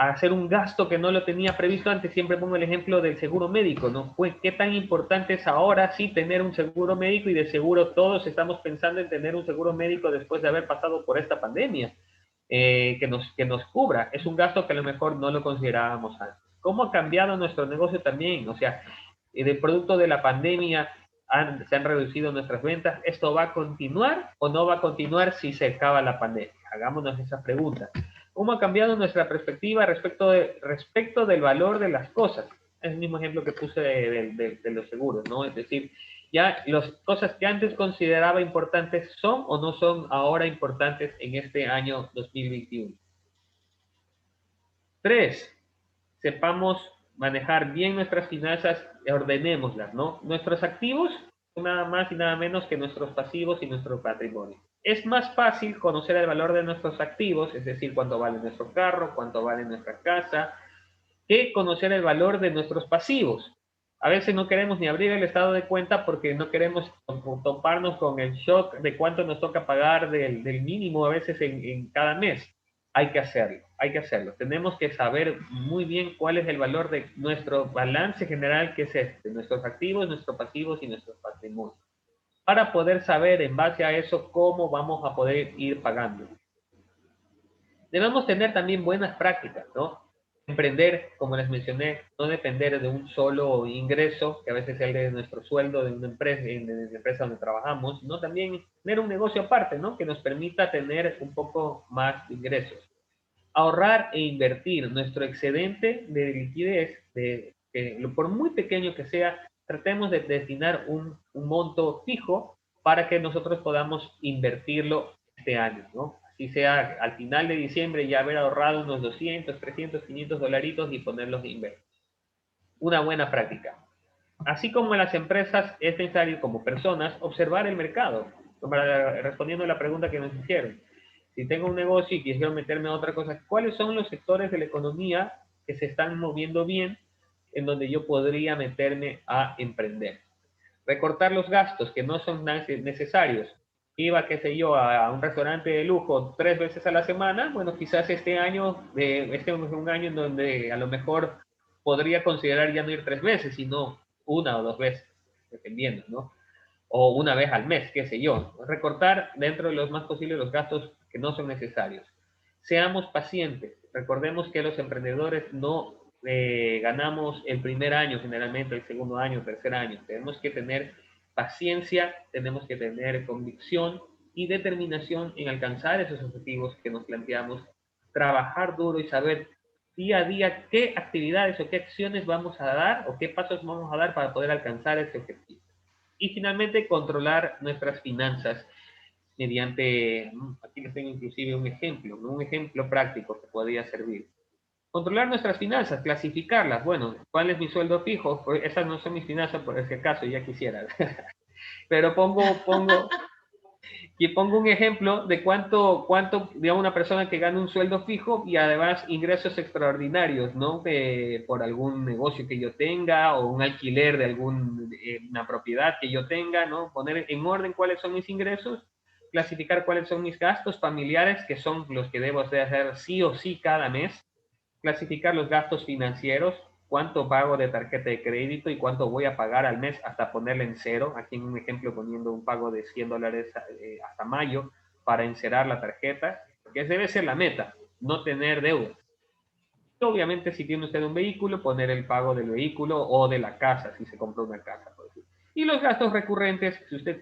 hacer un gasto que no lo tenía previsto antes. Siempre pongo el ejemplo del seguro médico, ¿no? Pues, ¿qué tan importante es ahora sí tener un seguro médico? Y de seguro todos estamos pensando en tener un seguro médico después de haber pasado por esta pandemia, que nos cubra. Es un gasto que a lo mejor no lo considerábamos antes. ¿Cómo ha cambiado nuestro negocio también? O sea, del producto de la pandemia se han reducido nuestras ventas. ¿Esto va a continuar o no va a continuar si se acaba la pandemia? Hagámonos esa pregunta. ¿Cómo ha cambiado nuestra perspectiva respecto del valor de las cosas? Es el mismo ejemplo que puse de los seguros, ¿no? Es decir, ya las cosas que antes consideraba importantes son o no son ahora importantes en este año 2021. 3, sepamos manejar bien nuestras finanzas, ordenémoslas, ¿no? Nuestros activos son nada más y nada menos que nuestros pasivos y nuestro patrimonio. Es más fácil conocer el valor de nuestros activos, es decir, cuánto vale nuestro carro, cuánto vale nuestra casa, que conocer el valor de nuestros pasivos. A veces no queremos ni abrir el estado de cuenta porque no queremos toparnos con el shock de cuánto nos toca pagar del mínimo a veces en cada mes. Hay que hacerlo. Tenemos que saber muy bien cuál es el valor de nuestro balance general, que es nuestros activos, nuestros pasivos y nuestros patrimonios, para poder saber en base a eso cómo vamos a poder ir pagando. Debemos tener también buenas prácticas, ¿no? Emprender, como les mencioné, no depender de un solo ingreso, que a veces es el de nuestro sueldo de una empresa, de la empresa donde trabajamos, sino también tener un negocio aparte, ¿no? Que nos permita tener un poco más de ingresos. Ahorrar e invertir nuestro excedente de liquidez, por muy pequeño que sea, tratemos de destinar un monto fijo para que nosotros podamos invertirlo este año, ¿no? Si sea al final de diciembre ya haber ahorrado unos 200, 300, 500 dolaritos y ponerlos de inversión. Una buena práctica. Así como en las empresas es necesario como personas observar el mercado. Respondiendo a la pregunta que nos hicieron. Si tengo un negocio y quisiera meterme a otra cosa, ¿cuáles son los sectores de la economía que se están moviendo bien en donde yo podría meterme a emprender? Recortar los gastos que no son necesarios. Iba, qué sé yo, a un restaurante de lujo 3 veces a la semana. Bueno, quizás este es un año en donde a lo mejor podría considerar ya no ir 3 veces, sino 1 o 2 veces, dependiendo, ¿no? O una vez al mes, qué sé yo. Recortar dentro de los más posibles los gastos que no son necesarios. Seamos pacientes. Recordemos que los emprendedores no ganamos el primer año, generalmente el segundo año, tercer año. Tenemos que tener paciencia, tenemos que tener convicción y determinación en alcanzar esos objetivos que nos planteamos, trabajar duro y saber día a día qué actividades o qué acciones vamos a dar o qué pasos vamos a dar para poder alcanzar ese objetivo. Y finalmente, controlar nuestras finanzas mediante, aquí les tengo inclusive un ejemplo práctico que podría servir. Controlar nuestras finanzas, clasificarlas. Bueno, ¿cuál es mi sueldo fijo? Pues esas no son mis finanzas por ese caso, ya quisiera. Pero pongo un ejemplo de cuánto, digamos, una persona que gana un sueldo fijo y además ingresos extraordinarios, ¿no? Por algún negocio que yo tenga o un alquiler de una propiedad que yo tenga, ¿no? Poner en orden cuáles son mis ingresos, clasificar cuáles son mis gastos familiares, que son los que debo de hacer sí o sí cada mes, clasificar los gastos financieros, cuánto pago de tarjeta de crédito y cuánto voy a pagar al mes hasta ponerle en cero. Aquí en un ejemplo poniendo un pago de $100 hasta mayo para encerar la tarjeta, porque debe ser la meta, no tener deudas. Obviamente si tiene usted un vehículo, poner el pago del vehículo o de la casa, si se compra una casa. Por ejemplo. Y los gastos recurrentes, si usted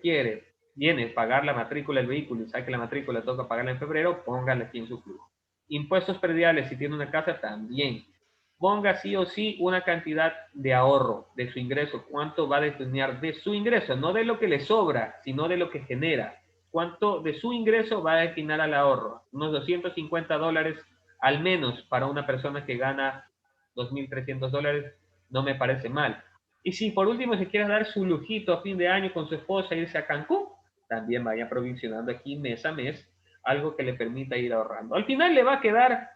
viene pagar la matrícula del vehículo y sabe que la matrícula toca pagarla en febrero, póngale aquí en su flujo. Impuestos prediales, si tiene una casa, también. Ponga sí o sí una cantidad de ahorro de su ingreso. ¿Cuánto va a destinar de su ingreso? No de lo que le sobra, sino de lo que genera. ¿Cuánto de su ingreso va a destinar al ahorro? Unos $250 al menos para una persona que gana $2.300 no me parece mal. Y si por último se quiere dar su lujito a fin de año con su esposa e irse a Cancún, también vaya provisionando aquí mes a mes algo que le permita ir ahorrando. Al final le va a quedar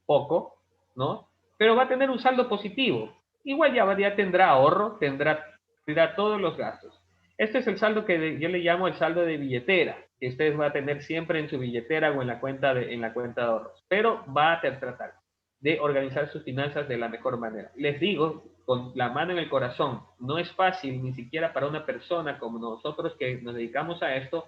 poco, ¿no? Pero va a tener un saldo positivo. Igual ya tendrá ahorro, tendrá todos los gastos. Este es el saldo que yo le llamo el saldo de billetera, que usted va a tener siempre en su billetera o en la cuenta de ahorros. Pero va a tratar de organizar sus finanzas de la mejor manera. Les digo, con la mano en el corazón, no es fácil ni siquiera para una persona como nosotros que nos dedicamos a esto,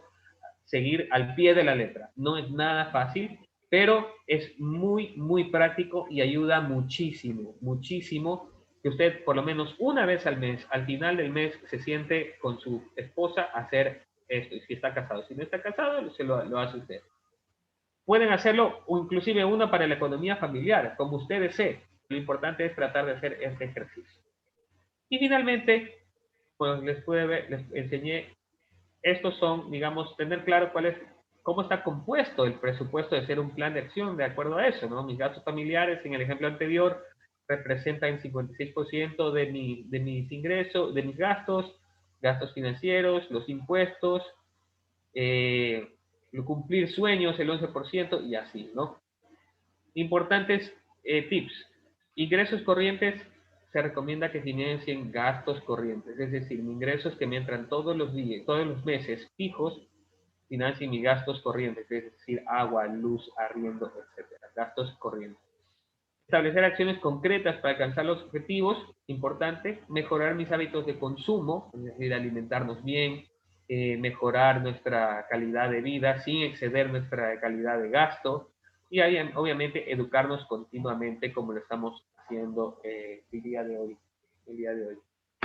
seguir al pie de la letra. No es nada fácil, pero es muy, muy práctico y ayuda muchísimo, muchísimo que usted por lo menos una vez al mes, al final del mes, se siente con su esposa a hacer esto. Y si está casado, si no está casado, lo hace usted. Pueden hacerlo, o inclusive uno para la economía familiar, como usted desee. Lo importante es tratar de hacer este ejercicio. Y finalmente, pues les enseñé, estos son, digamos, tener claro cómo está compuesto el presupuesto de hacer un plan de acción de acuerdo a eso, ¿no? Mis gastos familiares, en el ejemplo anterior, representan 56% de mis ingresos, de mis gastos financieros, los impuestos, cumplir sueños, el 11% y así, ¿no? Importantes tips. Ingresos corrientes, se recomienda que financien gastos corrientes, es decir, ingresos que me entran todos los días, todos los meses fijos, financien mis gastos corrientes, es decir, agua, luz, arriendo, etcétera, gastos corrientes. Establecer acciones concretas para alcanzar los objetivos, importante. Mejorar mis hábitos de consumo, es decir, alimentarnos bien, mejorar nuestra calidad de vida sin exceder nuestra calidad de gasto y ahí, obviamente educarnos continuamente como lo estamos haciendo el día de hoy.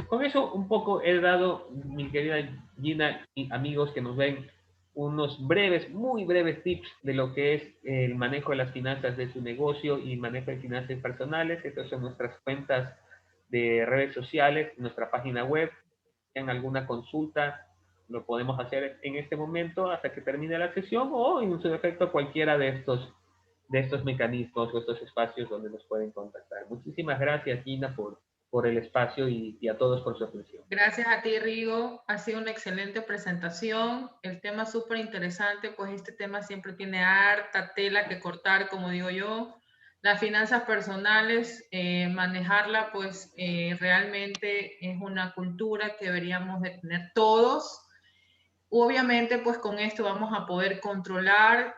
Con eso un poco he dado, mi querida Gina y amigos que nos ven, unos muy breves tips de lo que es el manejo de las finanzas de su negocio y manejo de finanzas personales. Estas son nuestras cuentas de redes sociales, nuestra página web. Si tienen alguna consulta lo podemos hacer en este momento hasta que termine la sesión o en su defecto cualquiera de estos mecanismos o estos espacios donde nos pueden contactar. Muchísimas gracias, Gina, por el espacio y a todos por su atención. Gracias a ti, Rigo. Ha sido una excelente presentación. El tema es súper interesante, pues este tema siempre tiene harta tela que cortar, como digo yo. Las finanzas personales, manejarla, pues realmente es una cultura que deberíamos de tener todos. Obviamente, pues con esto vamos a poder controlar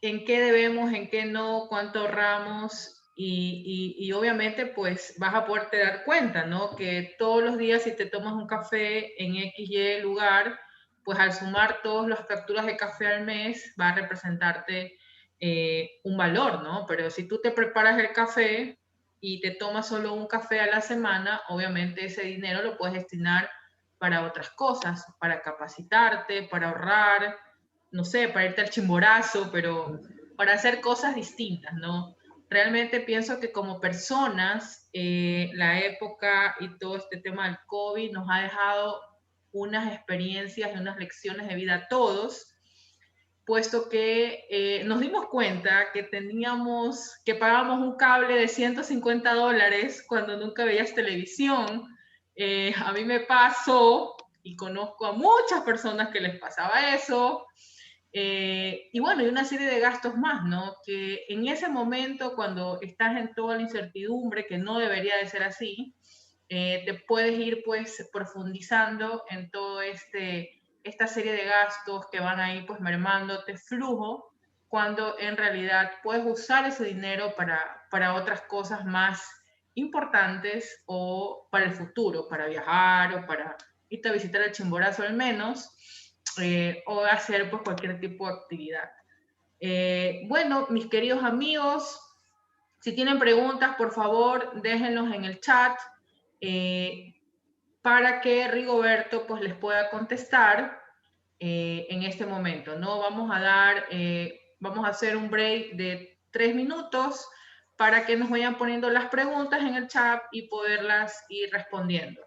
en qué debemos, en qué no, cuánto ahorramos y obviamente pues vas a poderte dar cuenta, ¿no? Que todos los días si te tomas un café en X, Y lugar, pues al sumar todas las facturas de café al mes va a representarte un valor, ¿no? Pero si tú te preparas el café y te tomas solo un café a la semana, obviamente ese dinero lo puedes destinar para otras cosas, para capacitarte, para ahorrar, no sé, para irte al Chimborazo, pero para hacer cosas distintas, ¿no? Realmente pienso que como personas, la época y todo este tema del COVID nos ha dejado unas experiencias y unas lecciones de vida a todos, puesto que nos dimos cuenta que que pagábamos un cable de $150 cuando nunca veías televisión. A mí me pasó y conozco a muchas personas que les pasaba eso. Y bueno, y una serie de gastos más, ¿no? Que en ese momento, cuando estás en toda la incertidumbre, que no debería de ser así, te puedes ir pues profundizando en todo esta serie de gastos que van a ir pues mermándote flujo, cuando en realidad puedes usar ese dinero para otras cosas más importantes o para el futuro, para viajar o para irte a visitar el Chimborazo al menos, o hacer pues cualquier tipo de actividad. Bueno, mis queridos amigos, si tienen preguntas, por favor, déjenlos en el chat para que Rigoberto pues les pueda contestar en este momento, ¿no? Vamos a hacer un break de 3 minutos para que nos vayan poniendo las preguntas en el chat y poderlas ir respondiendo.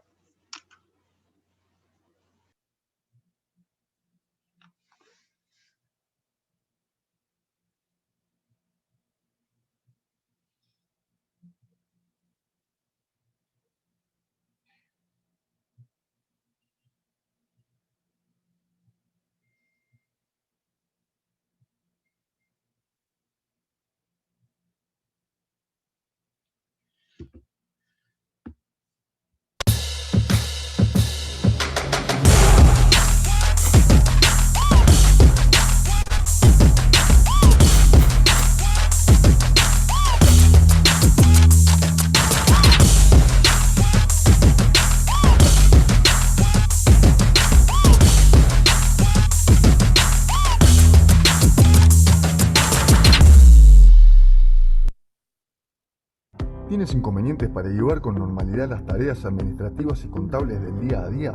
¿Tienes inconvenientes para llevar con normalidad las tareas administrativas y contables del día a día?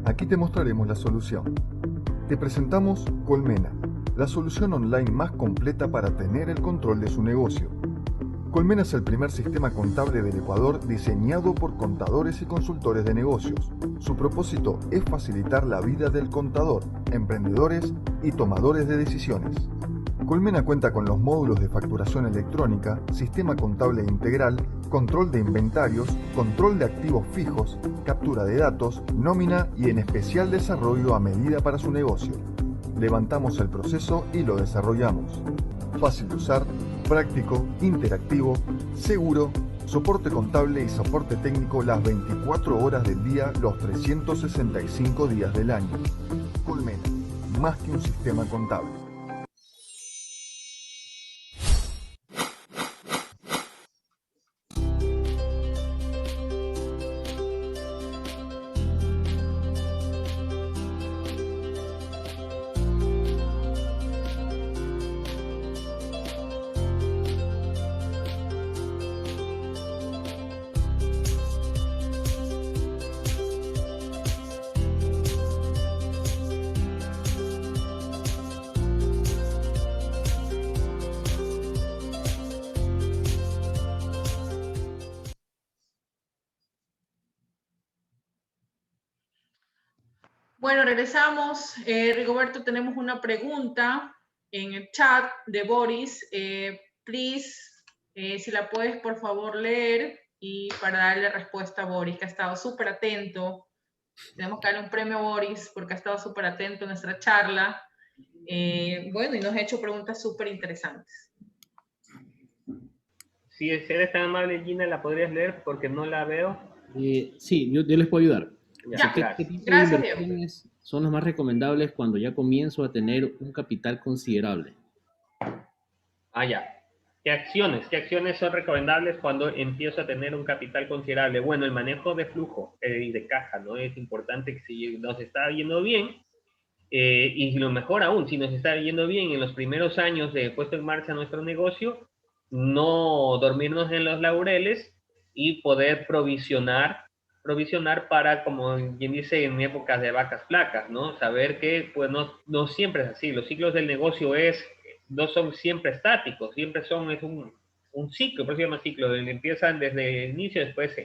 Aquí te mostraremos la solución. Te presentamos Colmena, la solución online más completa para tener el control de su negocio. Colmena es el primer sistema contable del Ecuador diseñado por contadores y consultores de negocios. Su propósito es facilitar la vida del contador, emprendedores y tomadores de decisiones. Colmena cuenta con los módulos de facturación electrónica, sistema contable integral, control de inventarios, control de activos fijos, captura de datos, nómina y en especial desarrollo a medida para su negocio. Levantamos el proceso y lo desarrollamos. Fácil de usar, práctico, interactivo, seguro, soporte contable y soporte técnico las 24 horas del día, los 365 días del año. Colmena, más que un sistema contable. Bueno, regresamos. Rigoberto, tenemos una pregunta en el chat de Boris. Please, si la puedes por favor leer y para darle respuesta a Boris, que ha estado súper atento. Tenemos que darle un premio a Boris porque ha estado súper atento a nuestra charla. Bueno, y nos ha hecho preguntas súper interesantes. Si eres tan amable, Gina, ¿la podrías leer? Porque no la veo. Sí, yo les puedo ayudar. Ya, ¿Qué tipo de gracias, Diego. inversiones son las más recomendables cuando ya comienzo a tener un capital considerable? Ah, ya. ¿Qué acciones son recomendables cuando empiezo a tener un capital considerable? Bueno, el manejo de flujo y de caja, ¿no? Es importante que si nos está yendo bien, y lo mejor aún, si nos está yendo bien en los primeros años de puesto en marcha nuestro negocio, no dormirnos en los laureles y poder provisionar para, como quien dice, en épocas de vacas flacas, ¿no? Saber que pues no siempre es así. Los ciclos del negocio no son siempre estáticos, siempre es un ciclo, por eso se llama ciclo, donde empiezan desde el inicio, después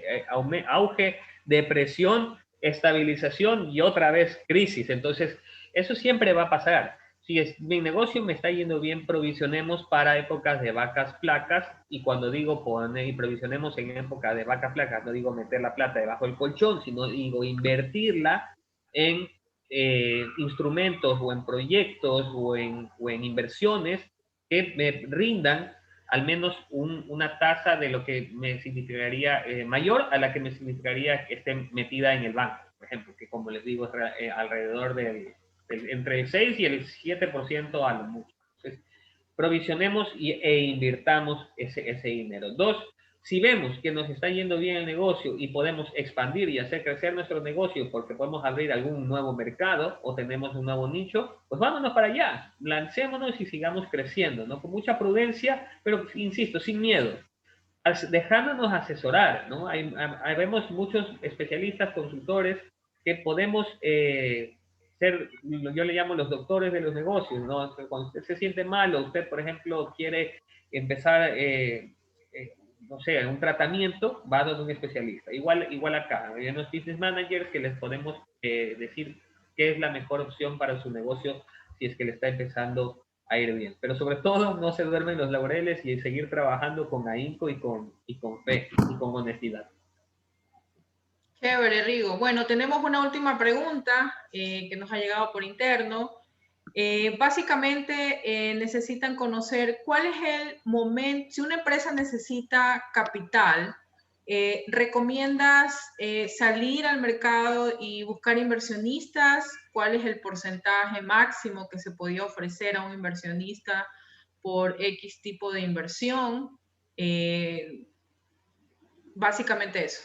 auge, depresión, estabilización y otra vez crisis. Entonces, eso siempre va a pasar. Si mi negocio me está yendo bien, provisionemos para épocas de vacas flacas, y cuando digo poner y provisionemos en época de vacas flacas, no digo meter la plata debajo del colchón, sino digo invertirla en instrumentos o en proyectos o en inversiones que me rindan al menos una tasa de lo que me significaría mayor a la que me significaría que esté metida en el banco, por ejemplo, que como les digo es alrededor entre el 6 y el 7% a lo mucho. Entonces, provisionemos e invirtamos ese dinero. Dos, si vemos que nos está yendo bien el negocio y podemos expandir y hacer crecer nuestro negocio porque podemos abrir algún nuevo mercado o tenemos un nuevo nicho, pues vámonos para allá, lancémonos y sigamos creciendo, ¿no? Con mucha prudencia, pero insisto, sin miedo, dejándonos asesorar, ¿no? Vemos muchos especialistas, consultores que podemos ser, yo le llamo los doctores de los negocios, ¿no? Cuando usted se siente mal o usted, por ejemplo, quiere empezar no sé, un tratamiento, va a donde un especialista. Igual acá, hay unos business managers que les podemos decir qué es la mejor opción para su negocio si es que le está empezando a ir bien. Pero sobre todo, no se duermen los laureles y seguir trabajando con ahínco y con fe y con honestidad. Chévere, Rigo. Bueno, tenemos una última pregunta que nos ha llegado por interno. Básicamente necesitan conocer cuál es el momento, si una empresa necesita capital, ¿recomiendas salir al mercado y buscar inversionistas? ¿Cuál es el porcentaje máximo que se podía ofrecer a un inversionista por X tipo de inversión? Básicamente eso.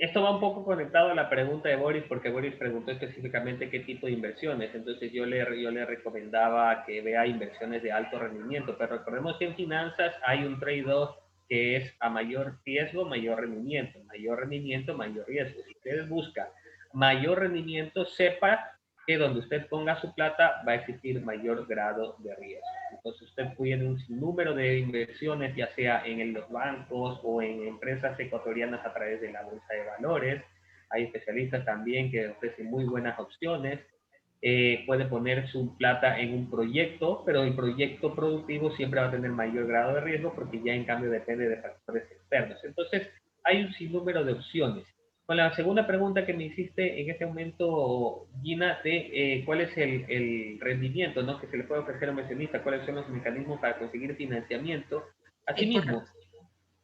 Esto va un poco conectado a la pregunta de Boris, porque Boris preguntó específicamente qué tipo de inversiones. Entonces yo le recomendaba que vea inversiones de alto rendimiento, pero recordemos que en finanzas hay un trade-off que es a mayor riesgo, mayor rendimiento, mayor rendimiento, mayor riesgo. Si usted busca mayor rendimiento, sepa que donde usted ponga su plata va a existir mayor grado de riesgo. Entonces usted tiene un sinnúmero de inversiones, ya sea en los bancos o en empresas ecuatorianas a través de la bolsa de valores. Hay especialistas también que ofrecen muy buenas opciones. Puede poner su plata en un proyecto, pero el proyecto productivo siempre va a tener mayor grado de riesgo porque ya en cambio depende de factores externos. Entonces hay un sinnúmero de opciones. Con la segunda pregunta que me hiciste en este momento, Gina, de cuál es el rendimiento, ¿no?, que se le puede ofrecer a un inversionista, cuáles son los mecanismos para conseguir financiamiento. Asimismo,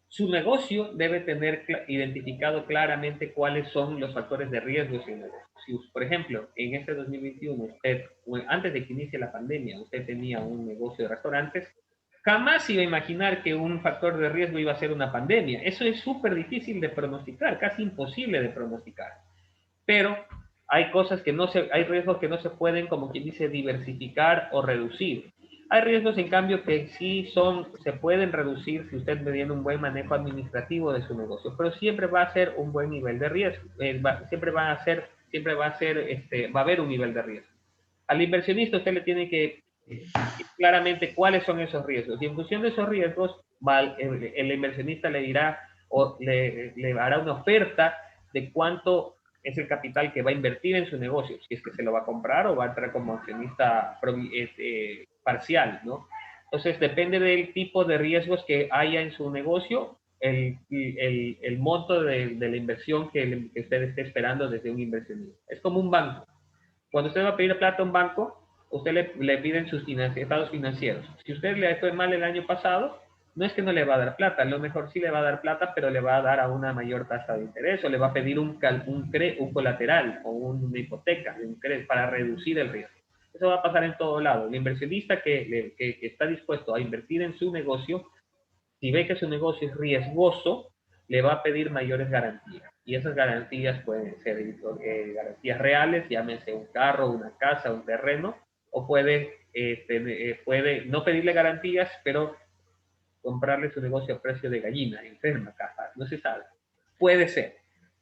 su negocio debe tener identificado claramente cuáles son los factores de riesgo de su negocio. Si, por ejemplo, en este 2021, usted, antes de que inicie la pandemia, usted tenía un negocio de restaurantes, jamás iba a imaginar que un factor de riesgo iba a ser una pandemia. Eso es súper difícil de pronosticar, casi imposible de pronosticar. Pero hay cosas que hay riesgos que no se pueden, como quien dice, diversificar o reducir. Hay riesgos, en cambio, que sí se pueden reducir si usted tiene un buen manejo administrativo de su negocio, pero siempre va a ser un buen nivel de riesgo. Siempre va a haber un nivel de riesgo. Al inversionista usted le tiene que claramente cuáles son esos riesgos, y en función de esos riesgos el inversionista le dirá o le hará una oferta de cuánto es el capital que va a invertir en su negocio, si es que se lo va a comprar o va a entrar como accionista parcial, ¿no? Entonces, depende del tipo de riesgos que haya en su negocio, el monto de la inversión que usted esté esperando desde un inversionista. Es como un banco. Cuando usted va a pedir plata a un banco, usted le piden sus estados financieros. Si usted le fue mal el año pasado, no es que no le va a dar plata, a lo mejor sí le va a dar plata, pero le va a dar a una mayor tasa de interés, o le va a pedir un colateral o una hipoteca para reducir el riesgo. Eso va a pasar en todo lado. El inversionista que está dispuesto a invertir en su negocio, si ve que su negocio es riesgoso, le va a pedir mayores garantías. Y esas garantías pueden ser garantías reales, llámese un carro, una casa, un terreno, o puede no pedirle garantías, pero comprarle su negocio a precio de gallina, enferma, capaz, no se sabe. Puede ser,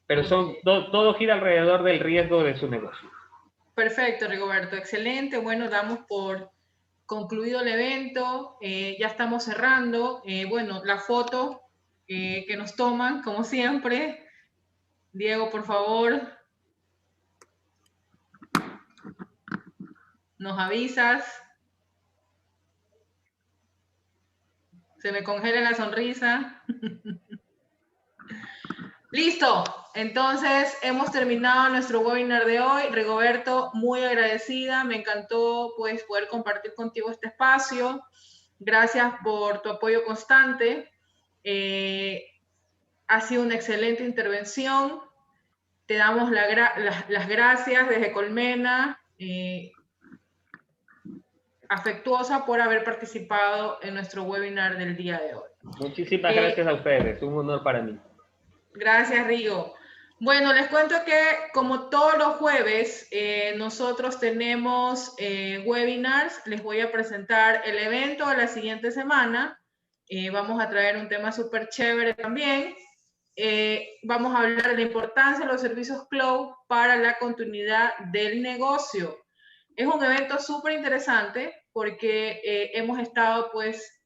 pero todo gira alrededor del riesgo de su negocio. Perfecto, Rigoberto, excelente. Bueno, damos por concluido el evento, ya estamos cerrando. Bueno, la foto que nos toman, como siempre. Diego, por favor, nos avisas. Se me congela la sonrisa. Listo, entonces hemos terminado nuestro webinar de hoy. Rigoberto, muy agradecida, me encantó pues poder compartir contigo este espacio. Gracias por tu apoyo constante. Ha sido una excelente intervención. Te damos las gracias desde Colmena, afectuosa por haber participado en nuestro webinar del día de hoy. Muchísimas gracias a ustedes, un honor para mí. Gracias, Rigo. Bueno, les cuento que como todos los jueves, nosotros tenemos webinars. Les voy a presentar el evento de la siguiente semana. Vamos a traer un tema súper chévere también. Vamos a hablar de la importancia de los servicios cloud para la continuidad del negocio. Es un evento súper interesante porque hemos estado pues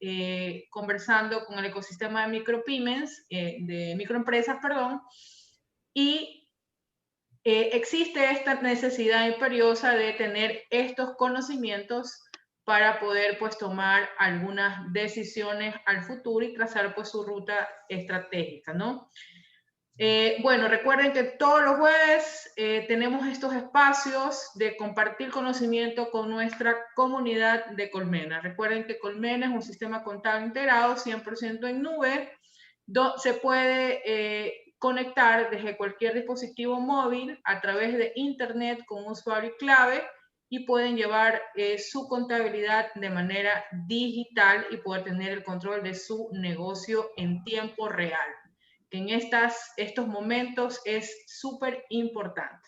conversando con el ecosistema de microempresas, perdón, y existe esta necesidad imperiosa de tener estos conocimientos para poder pues tomar algunas decisiones al futuro y trazar pues su ruta estratégica, ¿no? Bueno, recuerden que todos los jueves tenemos estos espacios de compartir conocimiento con nuestra comunidad de Colmena. Recuerden que Colmena es un sistema contable integrado 100% en nube. Se puede conectar desde cualquier dispositivo móvil a través de internet con un usuario y clave y pueden llevar su contabilidad de manera digital y poder tener el control de su negocio en tiempo real, que en estos momentos es súper importante.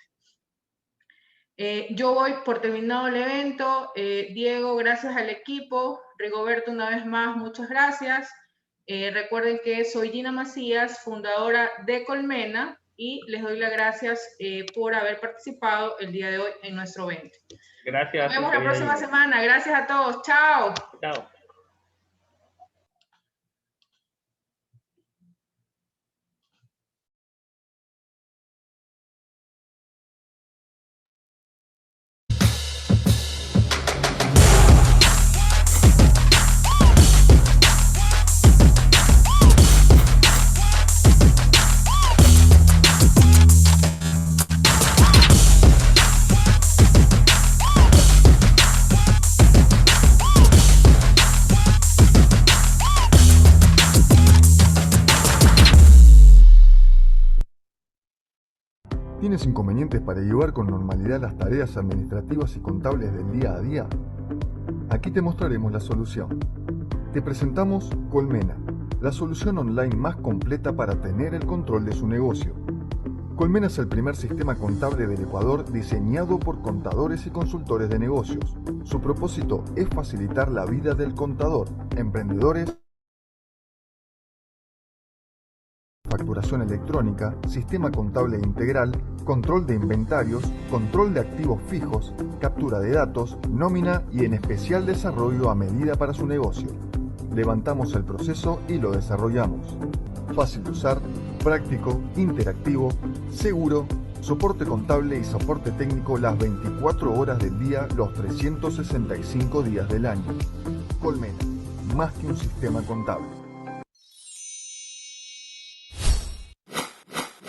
Yo voy por terminado el evento. Diego, gracias al equipo. Rigoberto, una vez más, muchas gracias. Recuerden que soy Gina Macías, fundadora de Colmena, y les doy las gracias por haber participado el día de hoy en nuestro evento. Gracias. Nos vemos la próxima semana. Gracias a todos. Chao. Chao. ¿Tienes inconvenientes para llevar con normalidad las tareas administrativas y contables del día a día? Aquí te mostraremos la solución. Te presentamos Colmena, la solución online más completa para tener el control de su negocio. Colmena es el primer sistema contable del Ecuador diseñado por contadores y consultores de negocios. Su propósito es facilitar la vida del contador, emprendedores, facturación electrónica, sistema contable integral, control de inventarios, control de activos fijos, captura de datos, nómina y en especial desarrollo a medida para su negocio. Levantamos el proceso y lo desarrollamos. Fácil de usar, práctico, interactivo, seguro Soporte contable y soporte técnico las 24 horas del día, los 365 días del año. Colmena, más que un sistema contable.